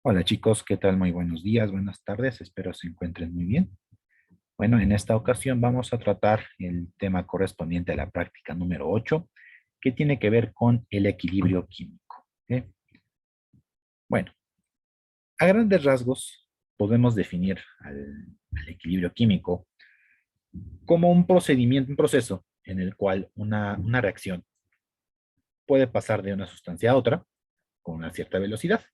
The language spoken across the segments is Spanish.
Hola chicos, ¿qué tal? Muy buenos días, buenas tardes, espero se encuentren muy bien. Bueno, en esta ocasión vamos a tratar el tema correspondiente a la práctica número 8, que tiene que ver con el equilibrio químico. ¿Ok? Bueno, a grandes rasgos podemos definir al equilibrio químico como un procedimiento, un proceso en el cual una reacción puede pasar de una sustancia a otra con una cierta velocidad.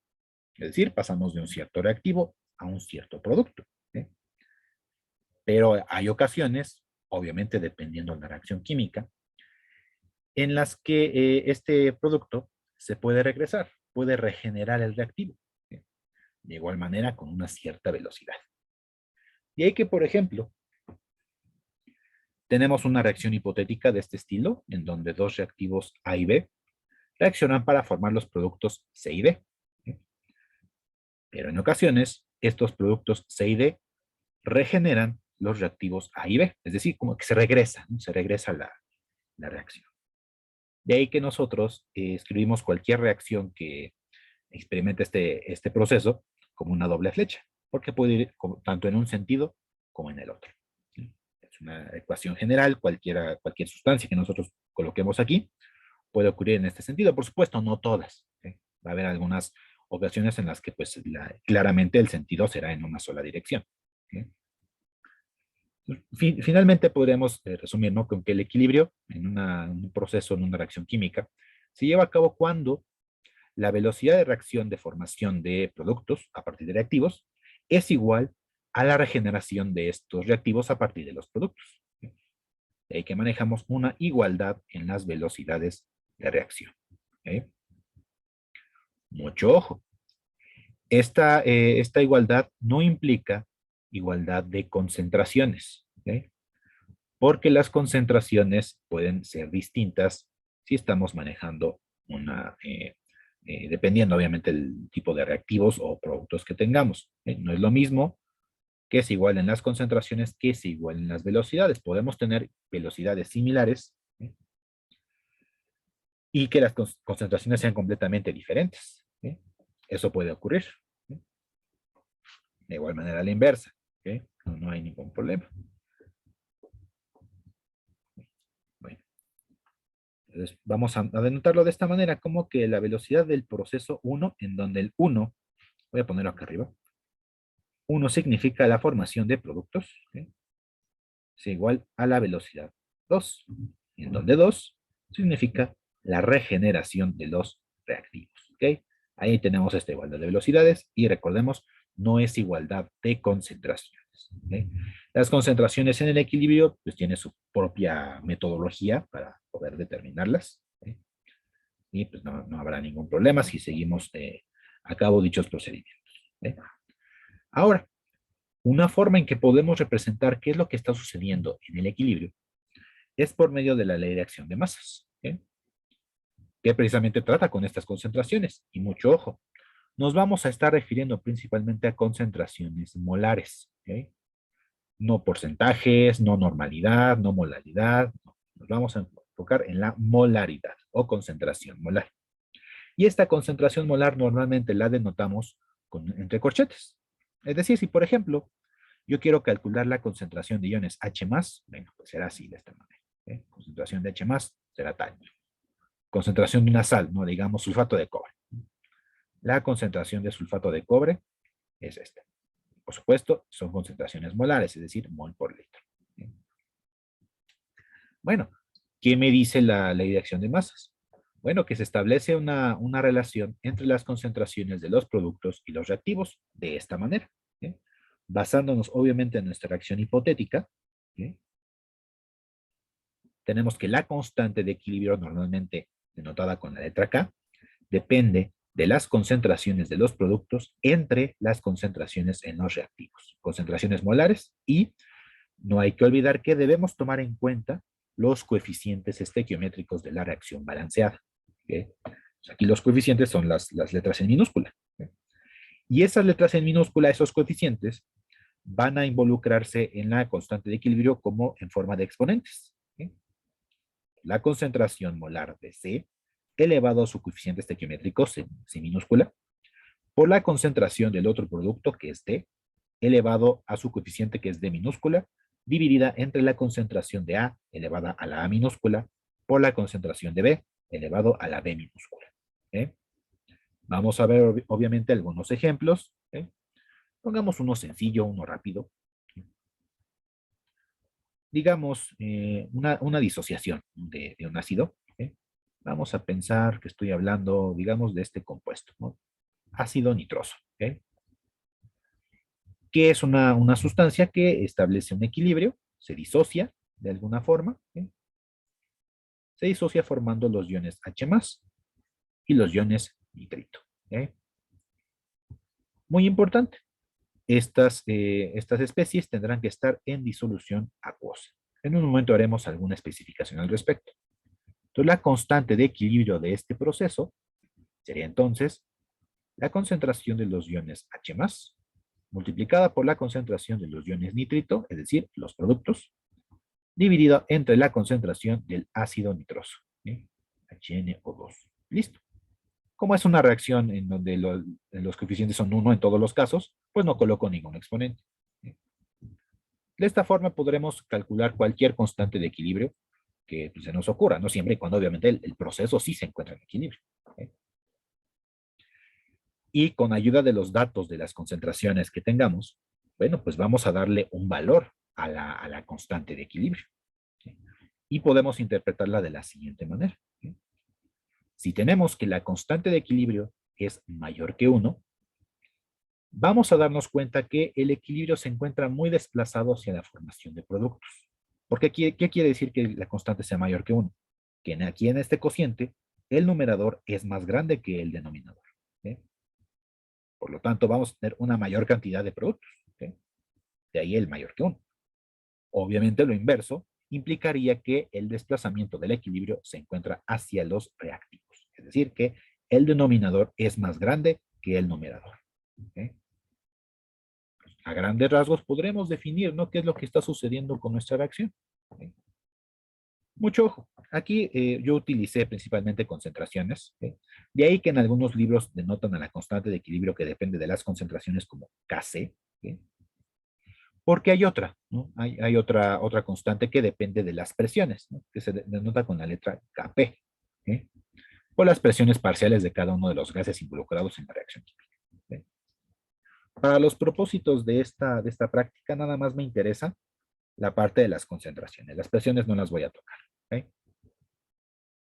Es decir, pasamos de un cierto reactivo a un cierto producto. ¿Ok? Pero hay ocasiones, obviamente dependiendo de la reacción química, en las que este producto se puede regresar, puede regenerar el reactivo, ¿sí? De igual manera con una cierta velocidad. Y hay que, por ejemplo, tenemos una reacción hipotética de este estilo, en donde dos reactivos A y B reaccionan para formar los productos C y D. ¿Sí? Pero en ocasiones, estos productos C y D regeneran los reactivos A y B, es decir, como que se regresa, ¿no? Se regresa la reacción. De ahí que nosotros escribimos cualquier reacción que experimente este proceso como una doble flecha, porque puede ir tanto en un sentido como en el otro. ¿Sí? Es una ecuación general, cualquier sustancia que nosotros coloquemos aquí puede ocurrir en este sentido. Por supuesto, no todas. ¿Sí? Va a haber algunas ocasiones en las que pues, claramente el sentido será en una sola dirección. ¿Sí? Finalmente podríamos resumir, ¿no? Con que el equilibrio un proceso, en una reacción química, se lleva a cabo cuando la velocidad de reacción de formación de productos a partir de reactivos es igual a la regeneración de estos reactivos a partir de los productos. De ahí que manejamos una igualdad en las velocidades de reacción. ¿Okay? Mucho ojo. Esta igualdad no implica igualdad de concentraciones. ¿Okay? Porque las concentraciones pueden ser distintas si estamos manejando dependiendo obviamente del tipo de reactivos o productos que tengamos. No es lo mismo que es igual en las concentraciones que es igual en las velocidades. Podemos tener velocidades similares, y que las concentraciones sean completamente diferentes. ¿Sí? Eso puede ocurrir. ¿Sí? De igual manera a la inversa. ¿Sí? No hay ningún problema. Bueno. Entonces, vamos a denotarlo de esta manera, como que la velocidad del proceso 1, en donde el 1, voy a ponerlo acá arriba, 1 significa la formación de productos, ¿okay? Es igual a la velocidad 2, en donde 2 significa la regeneración de los reactivos. ¿Okay? Ahí tenemos esta igualdad de velocidades y recordemos, no es igualdad de concentraciones. ¿Okay? Las concentraciones en el equilibrio pues tienen su propia metodología para poder determinarlas. ¿Okay? Y pues no habrá ningún problema si seguimos a cabo dichos procedimientos. ¿Okay? Ahora, una forma en que podemos representar qué es lo que está sucediendo en el equilibrio es por medio de la ley de acción de masas, ¿okay? Que precisamente trata con estas concentraciones. Y mucho ojo, nos vamos a estar refiriendo principalmente a concentraciones molares, ¿okay? No porcentajes, no normalidad, no molaridad, no. Nos vamos a enfocar en la molaridad o concentración molar. Y esta concentración molar normalmente la denotamos entre corchetes. Es decir, si por ejemplo yo quiero calcular la concentración de iones H+, bueno, pues será así de esta manera. Concentración de H+, será tal. Concentración de una sal, no digamos sulfato de cobre. La concentración de sulfato de cobre es esta. Por supuesto, son concentraciones molares, es decir, mol por litro. Bueno, ¿qué me dice la ley de acción de masas? Bueno, que se establece una relación entre las concentraciones de los productos y los reactivos de esta manera. ¿Sí? Basándonos obviamente en nuestra reacción hipotética, ¿sí? Tenemos que la constante de equilibrio, normalmente denotada con la letra K, depende de las concentraciones de los productos entre las concentraciones en los reactivos. Concentraciones molares, y no hay que olvidar que debemos tomar en cuenta los coeficientes estequiométricos de la reacción balanceada. ¿Okay? Aquí los coeficientes son las letras en minúscula. ¿Okay? Y esas letras en minúscula, esos coeficientes, van a involucrarse en la constante de equilibrio como en forma de exponentes. ¿Okay? La concentración molar de C elevado a su coeficiente estequiométrico, C minúscula, por la concentración del otro producto, que es D, elevado a su coeficiente, que es D minúscula, dividida entre la concentración de A elevada a la A minúscula por la concentración de B elevado a la B minúscula. ¿Eh? Vamos a ver obviamente algunos ejemplos. Pongamos uno sencillo, uno rápido. Digamos, una disociación de un ácido. Vamos a pensar que estoy hablando, digamos, de este compuesto, ¿no? Ácido nitroso. Que es una sustancia que establece un equilibrio, se disocia de alguna forma. Se disocia formando los iones H+, y los iones nitrito. Muy importante. Estas especies tendrán que estar en disolución acuosa. En un momento haremos alguna especificación al respecto. Entonces, la constante de equilibrio de este proceso sería entonces la concentración de los iones H+, multiplicada por la concentración de los iones nitrito, es decir, los productos, dividido entre la concentración del ácido nitroso, HNO2. Listo. Como es una reacción en donde los coeficientes son 1 en todos los casos, pues no coloco ningún exponente. De esta forma podremos calcular cualquier constante de equilibrio que pues, se nos ocurra, ¿no? Siempre y cuando obviamente el proceso sí se encuentra en equilibrio. Y con ayuda de los datos de las concentraciones que tengamos, bueno, pues vamos a darle un valor a la constante de equilibrio. Y podemos interpretarla de la siguiente manera. Si tenemos que la constante de equilibrio es mayor que 1, vamos a darnos cuenta que el equilibrio se encuentra muy desplazado hacia la formación de productos. Porque ¿qué quiere decir que la constante sea mayor que 1? Que aquí en este cociente, el numerador es más grande que el denominador. ¿Sí? Por lo tanto, vamos a tener una mayor cantidad de productos. ¿Sí? De ahí el mayor que 1. Obviamente lo inverso implicaría que el desplazamiento del equilibrio se encuentra hacia los reactivos. Es decir, que el denominador es más grande que el numerador. ¿Sí? A grandes rasgos podremos definir, ¿no?, qué es lo que está sucediendo con nuestra reacción. ¿Sí? Mucho ojo. Aquí yo utilicé principalmente concentraciones. ¿Sí? De ahí que en algunos libros denotan a la constante de equilibrio que depende de las concentraciones como Kc. ¿Sí? Porque hay otra, ¿no? Hay otra constante que depende de las presiones, ¿no?, que se denota con la letra Kp. ¿Sí? O las presiones parciales de cada uno de los gases involucrados en la reacción química. ¿Sí? Para los propósitos de esta práctica, nada más me interesa la parte de las concentraciones. Las presiones no las voy a tocar. ¿Okay?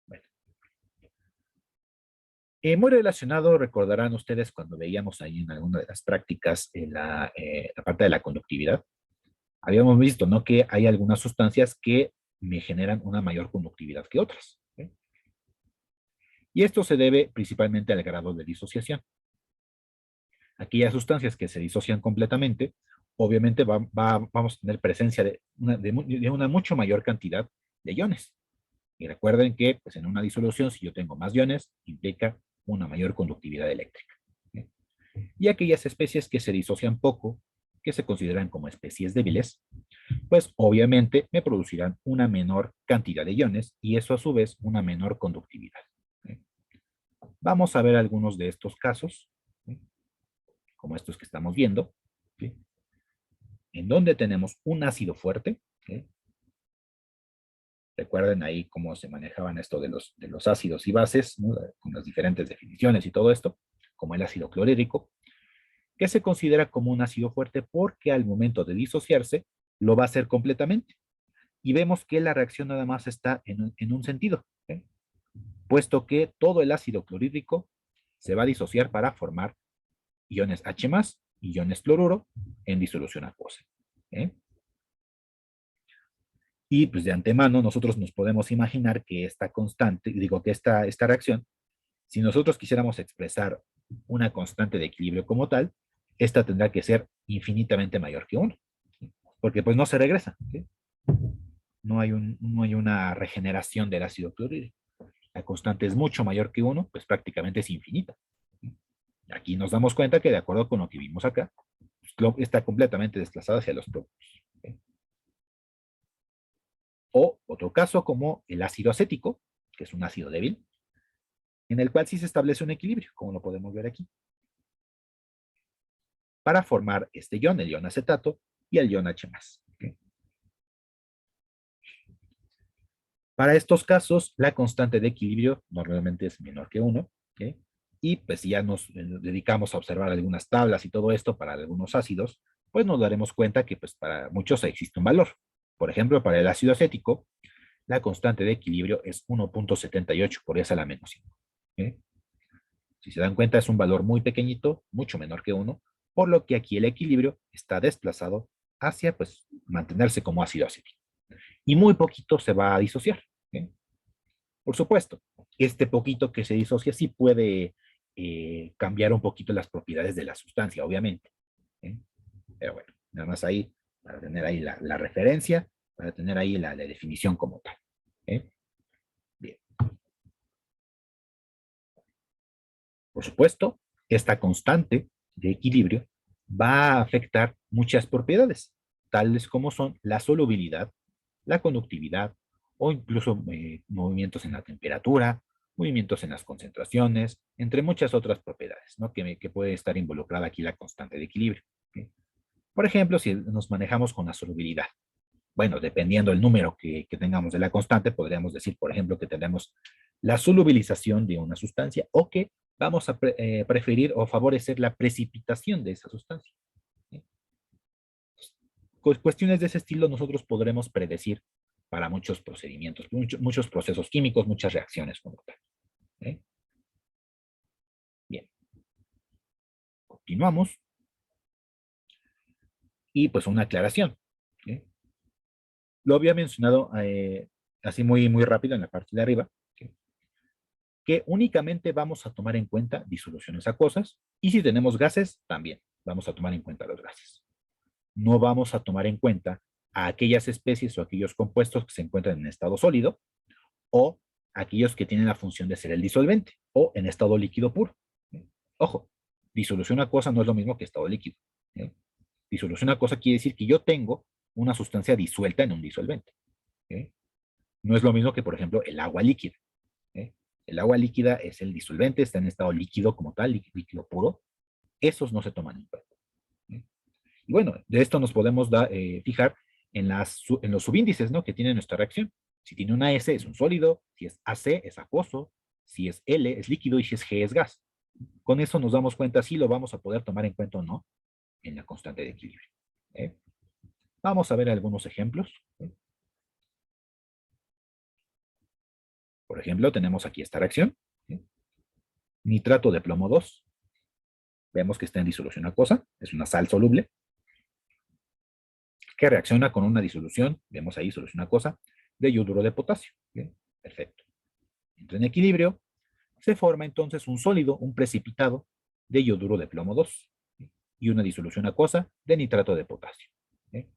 Bueno. Muy relacionado, recordarán ustedes cuando veíamos ahí en alguna de las prácticas la parte de la conductividad. Habíamos visto, ¿no?, que hay algunas sustancias que me generan una mayor conductividad que otras. ¿Okay? Y esto se debe principalmente al grado de disociación. Aquellas sustancias que se disocian completamente, obviamente vamos a tener presencia de una mucho mayor cantidad de iones. Y recuerden que pues, en una disolución, si yo tengo más iones, implica una mayor conductividad eléctrica. ¿Sí? Y aquellas especies que se disocian poco, que se consideran como especies débiles, pues obviamente me producirán una menor cantidad de iones y eso a su vez una menor conductividad. ¿Sí? Vamos a ver algunos de estos casos, ¿sí?, como estos que estamos viendo, ¿sí?, en donde tenemos un ácido fuerte. ¿Sí? Recuerden ahí cómo se manejaban esto de los ácidos y bases, ¿no?, con las diferentes definiciones y todo esto, como el ácido clorhídrico, que se considera como un ácido fuerte porque al momento de disociarse lo va a hacer completamente. Y vemos que la reacción nada más está en un sentido, ¿sí?, puesto que todo el ácido clorhídrico se va a disociar para formar iones H+, y iones cloruro en disolución acuosa. ¿Sí? Y pues de antemano nosotros nos podemos imaginar que esta constante, digo que esta reacción, si nosotros quisiéramos expresar una constante de equilibrio como tal, esta tendrá que ser infinitamente mayor que 1, porque pues no se regresa. ¿Sí? No hay una regeneración del ácido clorhídrico. La constante es mucho mayor que 1, pues prácticamente es infinita. Aquí nos damos cuenta que de acuerdo con lo que vimos acá, está completamente desplazada hacia los productos. ¿Sí? O otro caso como el ácido acético, que es un ácido débil, en el cual sí se establece un equilibrio, como lo podemos ver aquí. para formar este ion, el ion acetato, y el ion H+. ¿Okay? Para estos casos, la constante de equilibrio normalmente es menor que 1, ¿okay? Y pues si ya nos dedicamos a observar algunas tablas y todo esto para algunos ácidos, pues nos daremos cuenta que pues para muchos existe un valor. Por ejemplo, para el ácido acético, la constante de equilibrio es 1.78 por 10 a la menos 5. ¿Okay? Si se dan cuenta, es un valor muy pequeñito, mucho menor que 1, por lo que aquí el equilibrio está desplazado hacia pues mantenerse como ácido acético. Y muy poquito se va a disociar. ¿Okay? Por supuesto, este poquito que se disocia sí puede cambiar un poquito las propiedades de la sustancia, obviamente. ¿Eh? Pero bueno, nada más ahí, para tener ahí la referencia, para tener ahí la definición como tal. ¿Eh? Bien. Por supuesto, esta constante de equilibrio va a afectar muchas propiedades, tales como son la solubilidad, la conductividad o incluso movimientos en la temperatura, movimientos en las concentraciones, entre muchas otras propiedades, ¿no? que puede estar involucrada aquí la constante de equilibrio. ¿Sí? Por ejemplo, si nos manejamos con la solubilidad, bueno, dependiendo del número que tengamos de la constante, podríamos decir, por ejemplo, que tenemos la solubilización de una sustancia o que vamos a preferir o favorecer la precipitación de esa sustancia. ¿Sí? Cuestiones de ese estilo nosotros podremos predecir para muchos procedimientos, muchos procesos químicos, muchas reacciones como tal. ¿Sí? Bien, continuamos. Y pues una aclaración. ¿Sí? Lo había mencionado así muy rápido en la parte de arriba, ¿sí? Que únicamente vamos a tomar en cuenta disoluciones acuosas y si tenemos gases, también vamos a tomar en cuenta los gases. No vamos a tomar en cuenta a aquellas especies o aquellos compuestos que se encuentran en estado sólido o aquellos que tienen la función de ser el disolvente o en estado líquido puro. ¿Sí? Ojo, disolución acuosa no es lo mismo que estado líquido. ¿Sí? Disolución acuosa quiere decir que yo tengo una sustancia disuelta en un disolvente. ¿Sí? No es lo mismo que, por ejemplo, el agua líquida. ¿Sí? El agua líquida es el disolvente, está en estado líquido como tal, líquido puro. Esos no se toman en cuenta. ¿Sí? Y bueno, de esto nos podemos fijar en los subíndices, ¿no? Que tiene nuestra reacción. Si tiene una S es un sólido, si es AC es acuoso, si es L es líquido y si es G es gas. Con eso nos damos cuenta si lo vamos a poder tomar en cuenta o no en la constante de equilibrio. ¿Eh? Vamos a ver algunos ejemplos. ¿Eh? Por ejemplo, tenemos aquí esta reacción. ¿Eh? Nitrato de plomo 2. Vemos que está en disolución acuosa, es una sal soluble, que reacciona con una disolución, vemos ahí solución acuosa, de yoduro de potasio. ¿Bien? Perfecto. Entra en equilibrio, se forma entonces un sólido, un precipitado de yoduro de plomo 2 y una disolución acuosa de nitrato de potasio. ¿Okay?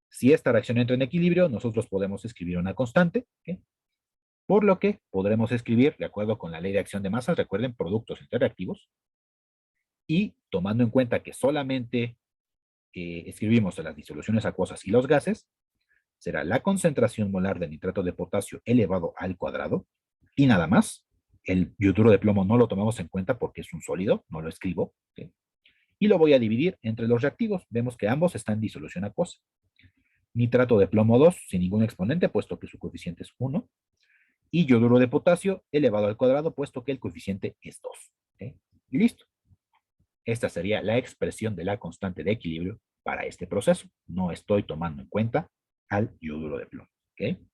Si esta reacción entra en equilibrio, nosotros podemos escribir una constante, ¿okay? Por lo que podremos escribir, de acuerdo con la ley de acción de masas, recuerden, productos interreactivos, y tomando en cuenta que solamente escribimos las disoluciones acuosas y los gases, será la concentración molar de nitrato de potasio elevado al cuadrado, y nada más. El yoduro de plomo no lo tomamos en cuenta porque es un sólido, no lo escribo, ¿sí? Y lo voy a dividir entre los reactivos. Vemos que ambos están en disolución acuosa. Nitrato de plomo 2 sin ningún exponente, puesto que su coeficiente es 1, y yoduro de potasio elevado al cuadrado, puesto que el coeficiente es 2. ¿Sí? Y listo. Esta sería la expresión de la constante de equilibrio para este proceso. No estoy tomando en cuenta al yoduro de plomo. ¿Okay?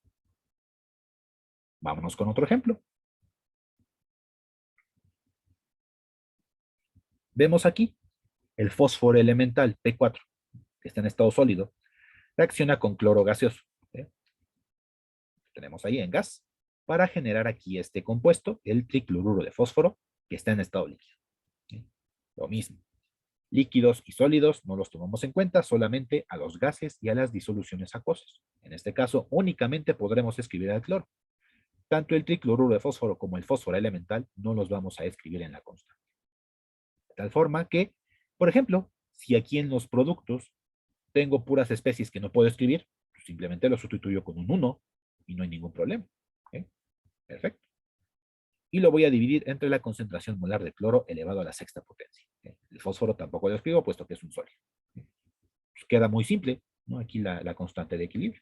Vámonos con otro ejemplo. Vemos aquí el fósforo elemental P4, que está en estado sólido, reacciona con cloro gaseoso. ¿Okay? Tenemos ahí en gas, para generar aquí este compuesto, el tricloruro de fósforo, que está en estado líquido. ¿Okay? Lo mismo. Líquidos y sólidos no los tomamos en cuenta, solamente a los gases y a las disoluciones acuosas. En este caso, únicamente podremos escribir al cloro. Tanto el tricloruro de fósforo como el fósforo elemental no los vamos a escribir en la constante. De tal forma que, por ejemplo, si aquí en los productos tengo puras especies que no puedo escribir, pues simplemente lo sustituyo con un 1 y no hay ningún problema. ¿Okay? Perfecto. Y lo voy a dividir entre la concentración molar de cloro elevado a la sexta potencia. ¿Okay? El fósforo tampoco lo escribo, puesto que es un sólido. Pues queda muy simple, ¿no? Aquí la constante de equilibrio.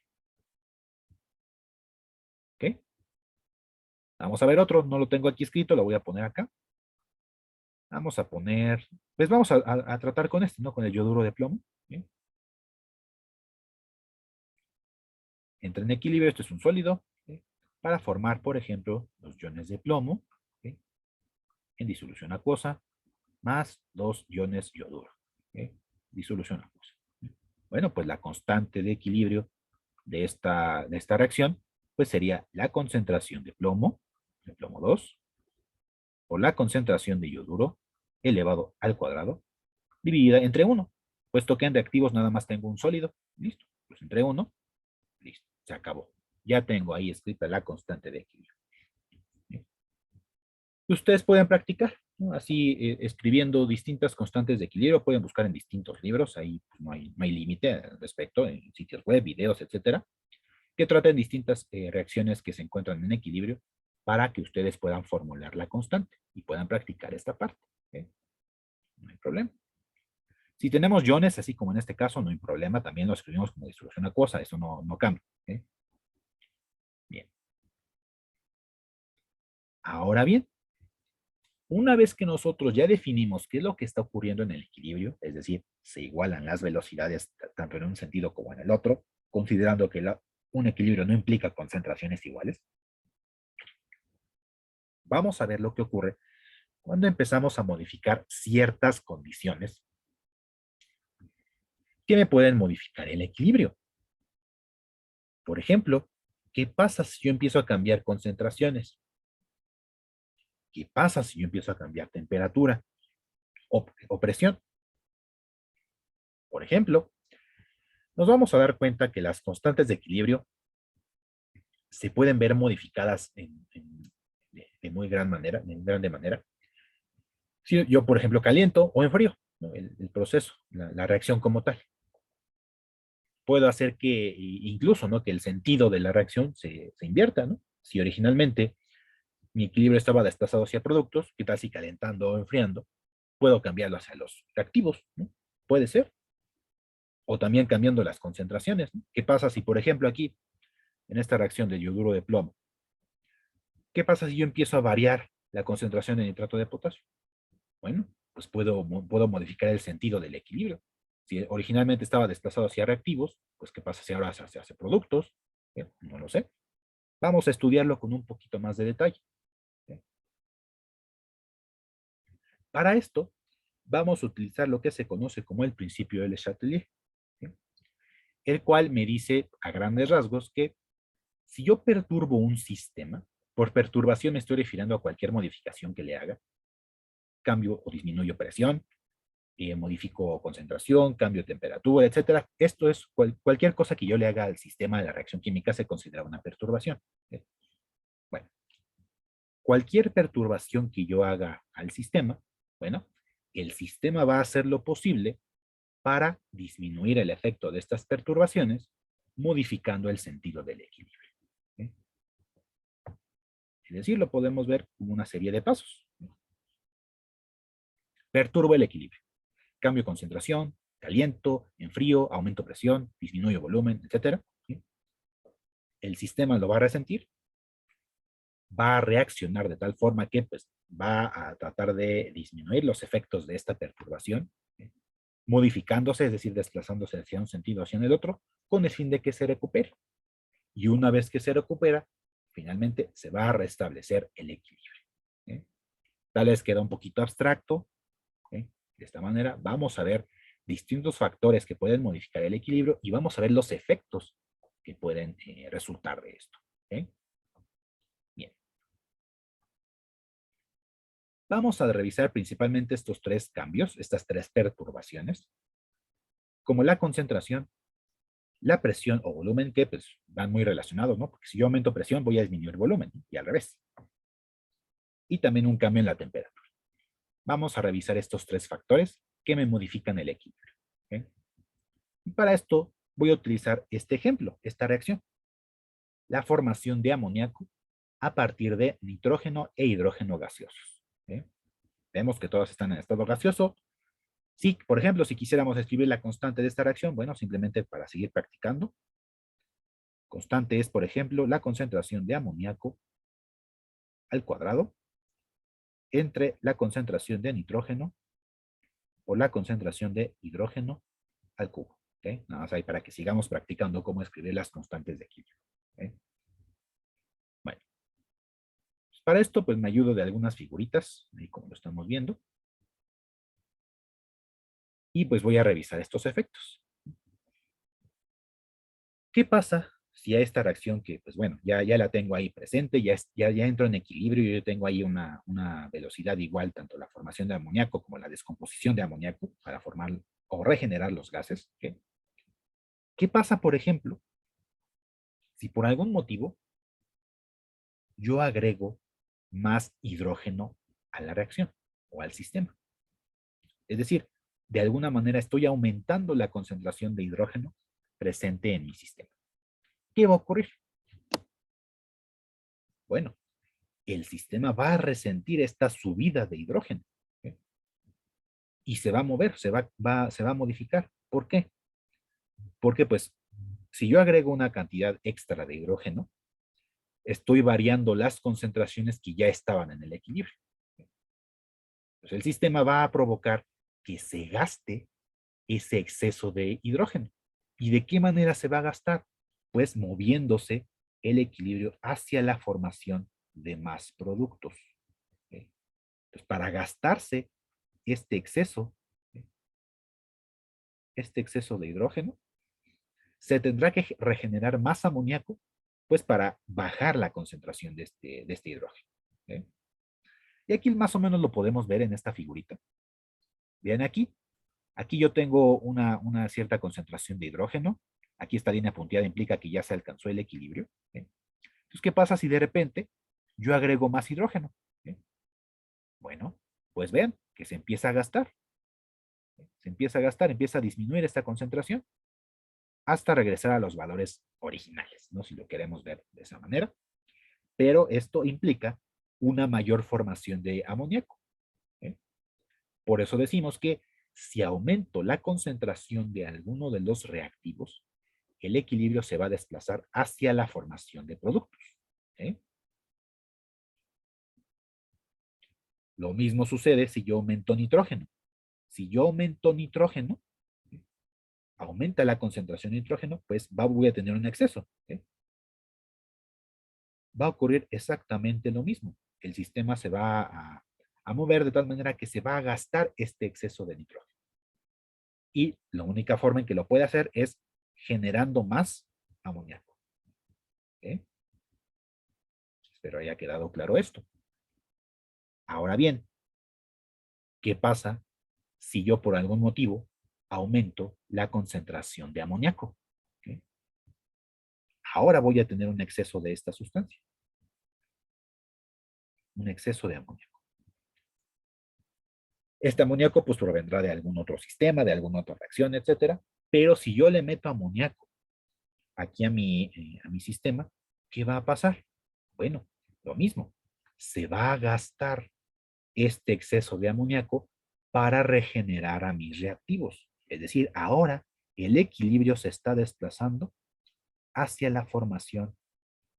¿Ok? Vamos a ver otro, no lo tengo aquí escrito, lo voy a poner acá. Vamos a poner, pues vamos a tratar con este, ¿no? Con el yoduro de plomo. ¿Bien? Entra en equilibrio, esto es un sólido, ¿sí? Para formar, por ejemplo, los iones de plomo, ¿sí? En disolución acuosa, más dos iones yoduro, ¿sí? Disolución acuosa. Bueno, pues la constante de equilibrio de esta reacción, pues sería la concentración de plomo 2, por la concentración de yoduro elevado al cuadrado, dividida entre 1, puesto que en reactivos nada más tengo un sólido. Listo, pues entre 1, listo, se acabó. Ya tengo ahí escrita la constante de equilibrio. Ustedes pueden practicar, ¿no? Así, escribiendo distintas constantes de equilibrio, pueden buscar en distintos libros, ahí pues, no hay límite al respecto, en sitios web, videos, etcétera, que traten distintas reacciones que se encuentran en equilibrio para que ustedes puedan formular la constante y puedan practicar esta parte. ¿Okay? No hay problema. Si tenemos iones, así como en este caso, no hay problema, también lo escribimos como disolución acuosa, eso no cambia. ¿Okay? Bien. Ahora bien, una vez que nosotros ya definimos qué es lo que está ocurriendo en el equilibrio, es decir, se igualan las velocidades tanto en un sentido como en el otro, considerando que un equilibrio no implica concentraciones iguales, vamos a ver lo que ocurre cuando empezamos a modificar ciertas condiciones que me pueden modificar el equilibrio. Por ejemplo, ¿qué pasa si yo empiezo a cambiar concentraciones? ¿Qué pasa si yo empiezo a cambiar temperatura o presión? Por ejemplo, nos vamos a dar cuenta que las constantes de equilibrio se pueden ver modificadas de muy gran manera, de grande manera. Si yo, por ejemplo, caliento o enfrío, ¿no? el proceso, la reacción como tal. Puedo hacer que incluso, ¿no? Que el sentido de la reacción se invierta, ¿no? Si originalmente mi equilibrio estaba desplazado hacia productos, ¿qué tal si calentando o enfriando? Puedo cambiarlo hacia los reactivos, ¿no? Puede ser. O también cambiando las concentraciones, ¿no? ¿Qué pasa si, por ejemplo, aquí, en esta reacción de yoduro de plomo, qué pasa si yo empiezo a variar la concentración de nitrato de potasio? Bueno, pues puedo modificar el sentido del equilibrio. Si originalmente estaba desplazado hacia reactivos, pues ¿qué pasa si ahora se hace productos? No lo sé. Vamos a estudiarlo con un poquito más de detalle. ¿Sí? Para esto, vamos a utilizar lo que se conoce como el principio de Le Chatelier, ¿sí? El cual me dice a grandes rasgos que si yo perturbo un sistema, por perturbación me estoy refiriendo a cualquier modificación que le haga, cambio o disminuyo presión, modifico concentración, cambio de temperatura, etcétera. Esto es cualquier cosa que yo le haga al sistema de la reacción química se considera una perturbación. ¿Sí? Bueno, cualquier perturbación que yo haga al sistema, bueno, el sistema va a hacer lo posible para disminuir el efecto de estas perturbaciones, modificando el sentido del equilibrio. ¿Sí? Es decir, lo podemos ver como una serie de pasos. Perturbo el equilibrio. Cambio de concentración, caliento, enfrío, aumento presión, disminuyo volumen, etcétera. ¿Sí? El sistema lo va a resentir, va a reaccionar de tal forma que pues, va a tratar de disminuir los efectos de esta perturbación, ¿sí? Modificándose, es decir, desplazándose hacia un sentido o hacia el otro, con el fin de que se recupere. Y una vez que se recupera, finalmente se va a restablecer el equilibrio. ¿Sí? Tal vez queda un poquito abstracto. ¿Sí? De esta manera vamos a ver distintos factores que pueden modificar el equilibrio y vamos a ver los efectos que pueden resultar de esto. ¿Sí? Bien. Vamos a revisar principalmente estos tres cambios, estas tres perturbaciones, como la concentración, la presión o volumen, que pues van muy relacionados, ¿no? Porque si yo aumento presión, voy a disminuir volumen, ¿no? Y al revés. Y también un cambio en la temperatura. Vamos a revisar estos tres factores que me modifican el equilibrio. ¿Sí? Y para esto voy a utilizar este ejemplo, esta reacción, la formación de amoníaco a partir de nitrógeno e hidrógeno gaseosos. ¿Sí? Vemos que todos están en estado gaseoso, Sí, por ejemplo, si quisiéramos escribir la constante de esta reacción, bueno, simplemente para seguir practicando, constante es, por ejemplo, la concentración de amoníaco al cuadrado entre la concentración de nitrógeno o la concentración de hidrógeno al cubo. ¿Okay? Nada más ahí para que sigamos practicando cómo escribir las constantes de equilibrio. ¿Okay? Bueno, pues para esto pues me ayudo de algunas figuritas, ahí como lo estamos viendo, y pues voy a revisar estos efectos. ¿Qué pasa si a esta reacción que, pues bueno, ya la tengo ahí presente, ya entro en equilibrio, yo tengo ahí una velocidad igual, tanto la formación de amoníaco como la descomposición de amoníaco para formar o regenerar los gases? ¿Okay? ¿Qué pasa, por ejemplo, si por algún motivo yo agrego más hidrógeno a la reacción o al sistema? Es decir, de alguna manera estoy aumentando la concentración de hidrógeno presente en mi sistema. ¿Qué va a ocurrir? Bueno, el sistema va a resentir esta subida de hidrógeno, ¿sí? Y se va a mover, se va a modificar. ¿Por qué? Porque pues si yo agrego una cantidad extra de hidrógeno, estoy variando las concentraciones que ya estaban en el equilibrio. Entonces el sistema va a provocar que se gaste ese exceso de hidrógeno. ¿Y de qué manera se va a gastar? Pues moviéndose el equilibrio hacia la formación de más productos. ¿Sí? Entonces, para gastarse este exceso, ¿sí? Este exceso de hidrógeno, se tendrá que regenerar más amoníaco, pues para bajar la concentración de este hidrógeno. ¿Sí? Y aquí más o menos lo podemos ver en esta figurita. Bien aquí, aquí yo tengo una cierta concentración de hidrógeno. Aquí esta línea punteada implica que ya se alcanzó el equilibrio. ¿Sí? Entonces, ¿qué pasa si de repente yo agrego más hidrógeno? ¿Sí? Bueno, pues vean que se empieza a gastar. ¿Sí? Se empieza a gastar, empieza a disminuir esta concentración hasta regresar a los valores originales, ¿no? Si lo queremos ver de esa manera. Pero esto implica una mayor formación de amoníaco. ¿Sí? Por eso decimos que si aumento la concentración de alguno de los reactivos, el equilibrio se va a desplazar hacia la formación de productos. ¿Sí? Lo mismo sucede si yo aumento nitrógeno. Si yo aumento nitrógeno, ¿sí? Aumenta la concentración de nitrógeno, pues voy a tener un exceso. ¿Sí? Va a ocurrir exactamente lo mismo. El sistema se va a mover de tal manera que se va a gastar este exceso de nitrógeno. Y la única forma en que lo puede hacer es generando más amoníaco. ¿Okay? Espero haya quedado claro esto. Ahora bien, ¿qué pasa si yo por algún motivo aumento la concentración de amoníaco? ¿Okay? Ahora voy a tener un exceso de esta sustancia. Un exceso de amoníaco. Este amoníaco pues provendrá de algún otro sistema, de alguna otra reacción, etcétera. Pero si yo le meto amoníaco aquí a mi sistema, ¿qué va a pasar? Bueno, lo mismo. Se va a gastar este exceso de amoníaco para regenerar a mis reactivos. Es decir, ahora el equilibrio se está desplazando hacia la formación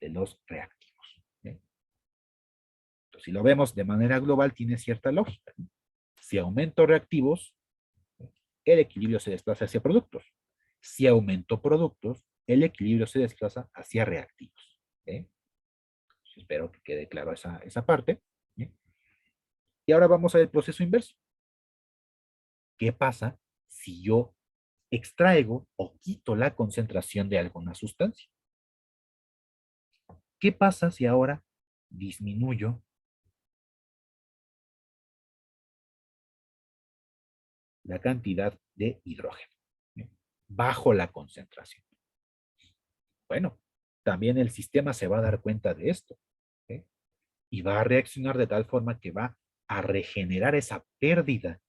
de los reactivos. ¿Sí? Entonces, si lo vemos de manera global, tiene cierta lógica. Si aumento reactivos, el equilibrio se desplaza hacia productos. Si aumento productos, el equilibrio se desplaza hacia reactivos. ¿Sí? Espero que quede claro esa parte. ¿Sí? Y ahora vamos a ver el proceso inverso. ¿Qué pasa si yo extraigo o quito la concentración de alguna sustancia? ¿Qué pasa si ahora disminuyo la cantidad de hidrógeno? ¿Sí? Bajo la concentración. Bueno, también el sistema se va a dar cuenta de esto. ¿Sí? Y va a reaccionar de tal forma que va a regenerar esa pérdida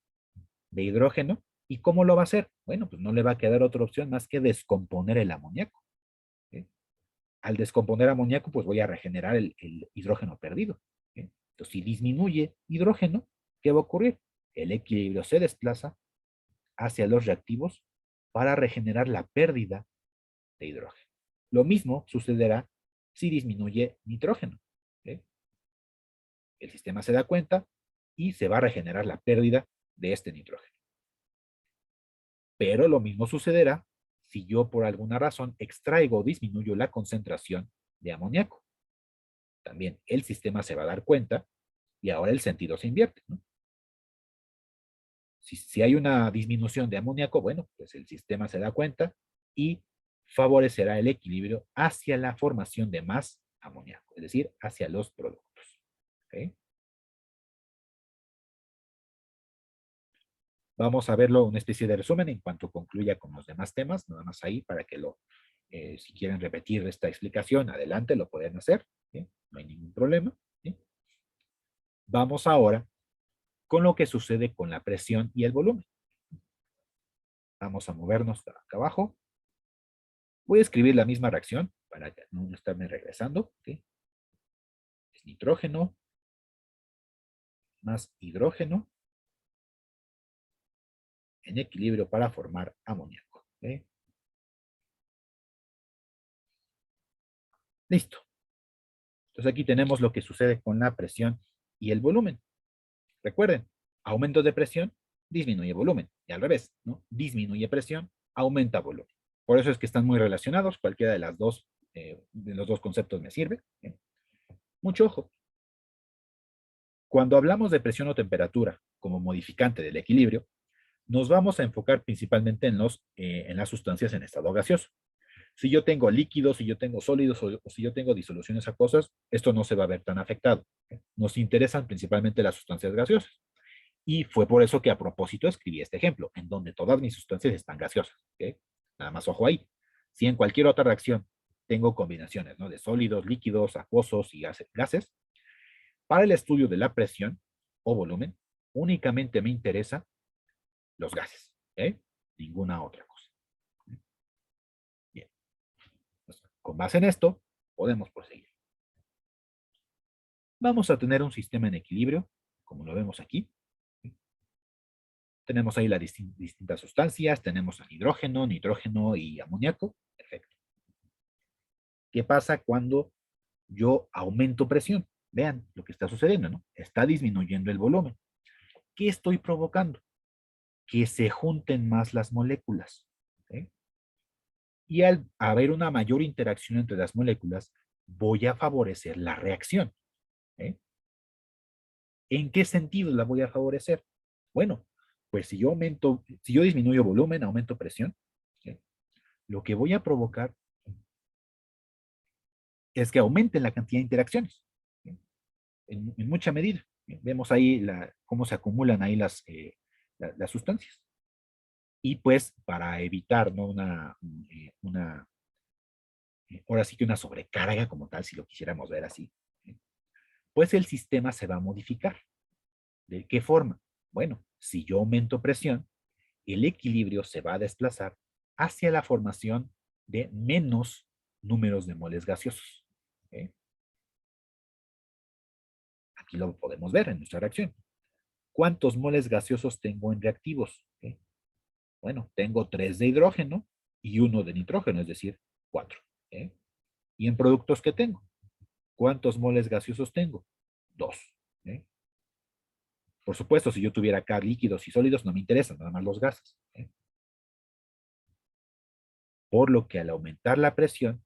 de hidrógeno. ¿Y cómo lo va a hacer? Bueno, pues no le va a quedar otra opción más que descomponer el amoníaco. ¿Sí? Al descomponer amoníaco, pues voy a regenerar el hidrógeno perdido. ¿Sí? Entonces, si disminuye hidrógeno, ¿qué va a ocurrir? El equilibrio se desplaza hacia los reactivos para regenerar la pérdida de hidrógeno. Lo mismo sucederá si disminuye nitrógeno. ¿Ok? El sistema se da cuenta y se va a regenerar la pérdida de este nitrógeno. Pero lo mismo sucederá si yo por alguna razón extraigo o disminuyo la concentración de amoníaco. También el sistema se va a dar cuenta y ahora el sentido se invierte, ¿no? Si hay una disminución de amoníaco, bueno, pues el sistema se da cuenta y favorecerá el equilibrio hacia la formación de más amoníaco, es decir, hacia los productos. ¿Okay? Vamos a verlo, una especie de resumen en cuanto concluya con los demás temas, nada más ahí para que si quieren repetir esta explicación, adelante, lo pueden hacer, ¿sí? No hay ningún problema. ¿Sí? Vamos ahora con lo que sucede con la presión y el volumen. Vamos a movernos acá abajo. Voy a escribir la misma reacción para no estarme regresando. ¿Sí? Es nitrógeno más hidrógeno en equilibrio para formar amoníaco. ¿Sí? Listo. Entonces aquí tenemos lo que sucede con la presión y el volumen. Recuerden, aumento de presión disminuye volumen. Y al revés, ¿no? Disminuye presión, aumenta volumen. Por eso es que están muy relacionados. Cualquiera de los dos conceptos me sirve. ¿Bien? Mucho ojo. Cuando hablamos de presión o temperatura como modificante del equilibrio, nos vamos a enfocar principalmente en las sustancias en estado gaseoso. Si yo tengo líquidos, si yo tengo sólidos o si yo tengo disoluciones acuosas, esto no se va a ver tan afectado. Nos interesan principalmente las sustancias gaseosas. Y fue por eso que a propósito escribí este ejemplo, en donde todas mis sustancias están gaseosas. ¿Okay? Nada más ojo ahí. Si en cualquier otra reacción tengo combinaciones, ¿no?, de sólidos, líquidos, acuosos y gases, para el estudio de la presión o volumen, únicamente me interesa los gases. ¿Okay? Ninguna otra cosa. Bien. Entonces, con base en esto, podemos proseguir. Vamos a tener un sistema en equilibrio, como lo vemos aquí. Tenemos ahí las distintas sustancias, tenemos el hidrógeno, nitrógeno y amoníaco. Perfecto. ¿Qué pasa cuando yo aumento presión? Vean lo que está sucediendo, ¿no? Está disminuyendo el volumen. ¿Qué estoy provocando? Que se junten más las moléculas. ¿Okay? Y al haber una mayor interacción entre las moléculas, voy a favorecer la reacción. ¿Okay? ¿En qué sentido la voy a favorecer? Bueno, pues si yo disminuyo volumen, aumento presión, ¿okay?, lo que voy a provocar es que aumente la cantidad de interacciones, ¿sí?, en mucha medida. ¿Sí? Vemos ahí cómo se acumulan ahí las sustancias. Y pues para evitar, ¿no?, ahora sí que una sobrecarga como tal, si lo quisiéramos ver así, ¿sí?, pues el sistema se va a modificar. ¿De qué forma? Bueno, si yo aumento presión, el equilibrio se va a desplazar hacia la formación de menos números de moles gaseosos. ¿Okay? Aquí lo podemos ver en nuestra reacción. ¿Cuántos moles gaseosos tengo en reactivos? ¿Okay? Bueno, tengo 3 de hidrógeno y 1 de nitrógeno, es decir, 4. ¿Okay? ¿Y en productos que tengo? ¿Cuántos moles gaseosos tengo? 2. ¿Okay? Por supuesto, si yo tuviera acá líquidos y sólidos, no me interesan, nada más los gases. ¿Okay? Por lo que al aumentar la presión,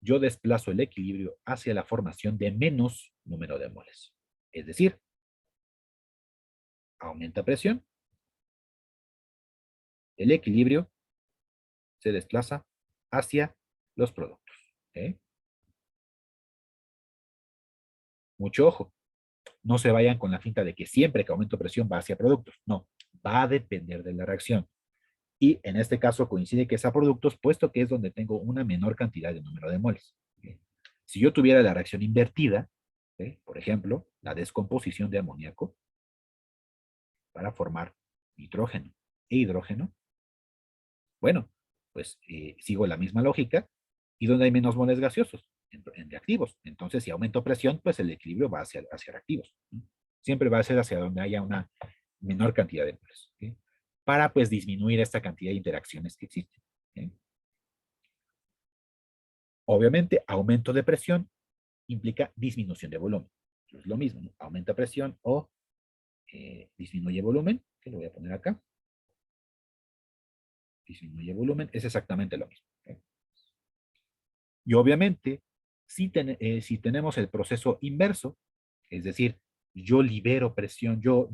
yo desplazo el equilibrio hacia la formación de menos número de moles. Es decir, aumenta presión, el equilibrio se desplaza hacia los productos. ¿Okay? Mucho ojo, no se vayan con la finta de que siempre que aumento presión va hacia productos. No, va a depender de la reacción. Y en este caso coincide que es a productos, puesto que es donde tengo una menor cantidad de número de moles. ¿Okay? Si yo tuviera la reacción invertida, ¿okay?, por ejemplo, la descomposición de amoníaco para formar nitrógeno e hidrógeno, bueno, pues sigo la misma lógica. ¿Y donde hay menos moles gaseosos? En reactivos. Entonces, si aumento presión, pues el equilibrio va hacia reactivos. ¿Sí? Siempre va a ser hacia donde haya una menor cantidad de moles. ¿Sí? para pues disminuir esta cantidad de interacciones que existen. ¿Sí? Obviamente, aumento de presión implica disminución de volumen. Es lo mismo, ¿no? Aumenta presión o disminuye volumen, que lo voy a poner acá. Disminuye volumen, es exactamente lo mismo. ¿Okay? Y obviamente, si tenemos el proceso inverso, es decir, yo libero presión, yo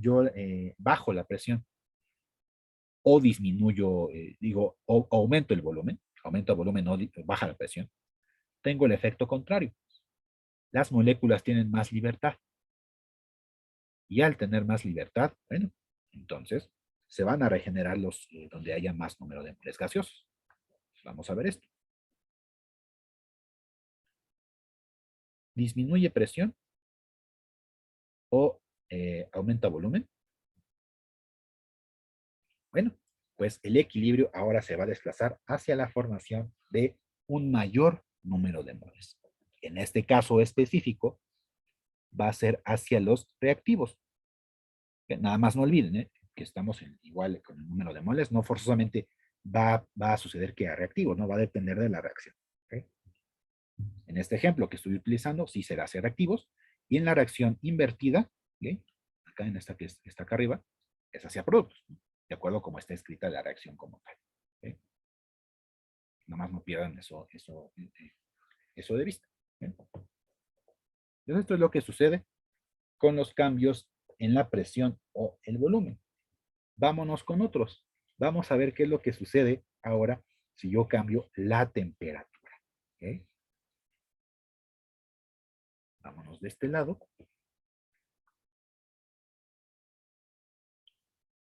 bajo la presión o disminuyo, o aumento el volumen, aumento el volumen o baja la presión, tengo el efecto contrario. Las moléculas tienen más libertad. Y al tener más libertad, bueno, entonces se van a regenerar los donde haya más número de moles gaseosos. Vamos a ver esto. Disminuye presión o aumenta volumen. Bueno, pues el equilibrio ahora se va a desplazar hacia la formación de un mayor número de moles. En este caso específico, va a ser hacia los reactivos. Que nada más no olviden que estamos igual con el número de moles, no forzosamente va a suceder que a reactivo, no va a depender de la reacción. ¿Okay? En este ejemplo que estoy utilizando, sí será hacia reactivos, y en la reacción invertida, ¿okay? Acá en esta que está acá arriba, es hacia productos, ¿no? De acuerdo como está escrita la reacción como tal. ¿Okay? Nada más no pierdan eso de vista. ¿Okay? Entonces esto es lo que sucede con los cambios en la presión o el volumen. Vámonos con otros. Vamos a ver qué es lo que sucede ahora si yo cambio la temperatura. ¿Okay? Vámonos de este lado.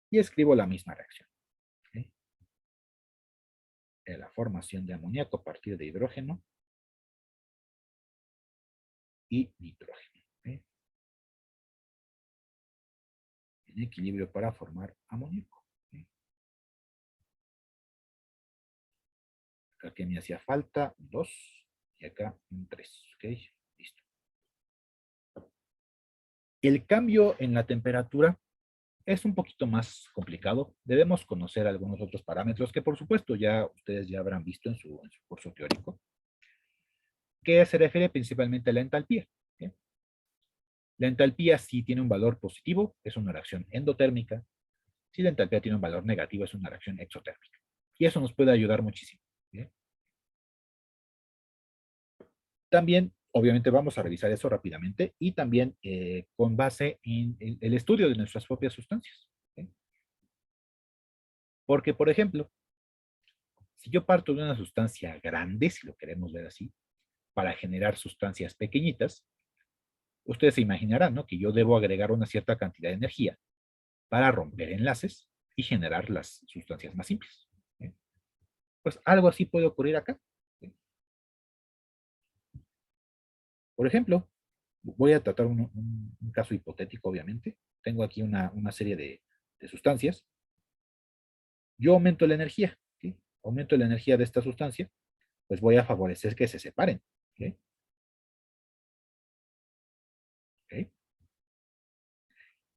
Y escribo la misma reacción. ¿Okay? La formación de amoníaco a partir de hidrógeno y nitrógeno. ¿Okay? En equilibrio para formar amoníaco. ¿Okay? Acá que me hacía falta 2 y acá un 3. ¿Okay? Listo. El cambio en la temperatura es un poquito más complicado. Debemos conocer algunos otros parámetros que por supuesto ya ustedes ya habrán visto en su curso teórico, que se refiere principalmente a la entalpía. ¿Okay? La entalpía si tiene un valor positivo, es una reacción endotérmica. Si la entalpía tiene un valor negativo, es una reacción exotérmica. Y eso nos puede ayudar muchísimo. ¿Okay? También, obviamente, vamos a revisar eso rápidamente y también con base en el estudio de nuestras propias sustancias. ¿Okay? Porque, por ejemplo, si yo parto de una sustancia grande, si lo queremos ver así, para generar sustancias pequeñitas, ustedes se imaginarán, ¿no? Que yo debo agregar una cierta cantidad de energía para romper enlaces y generar las sustancias más simples. ¿Sí? Pues algo así puede ocurrir acá. ¿Sí? Por ejemplo, voy a tratar un caso hipotético, obviamente. Tengo aquí una serie de sustancias. Yo aumento la energía. ¿Sí? Aumento la energía de esta sustancia, pues voy a favorecer que se separen. ¿Sí? ¿Sí?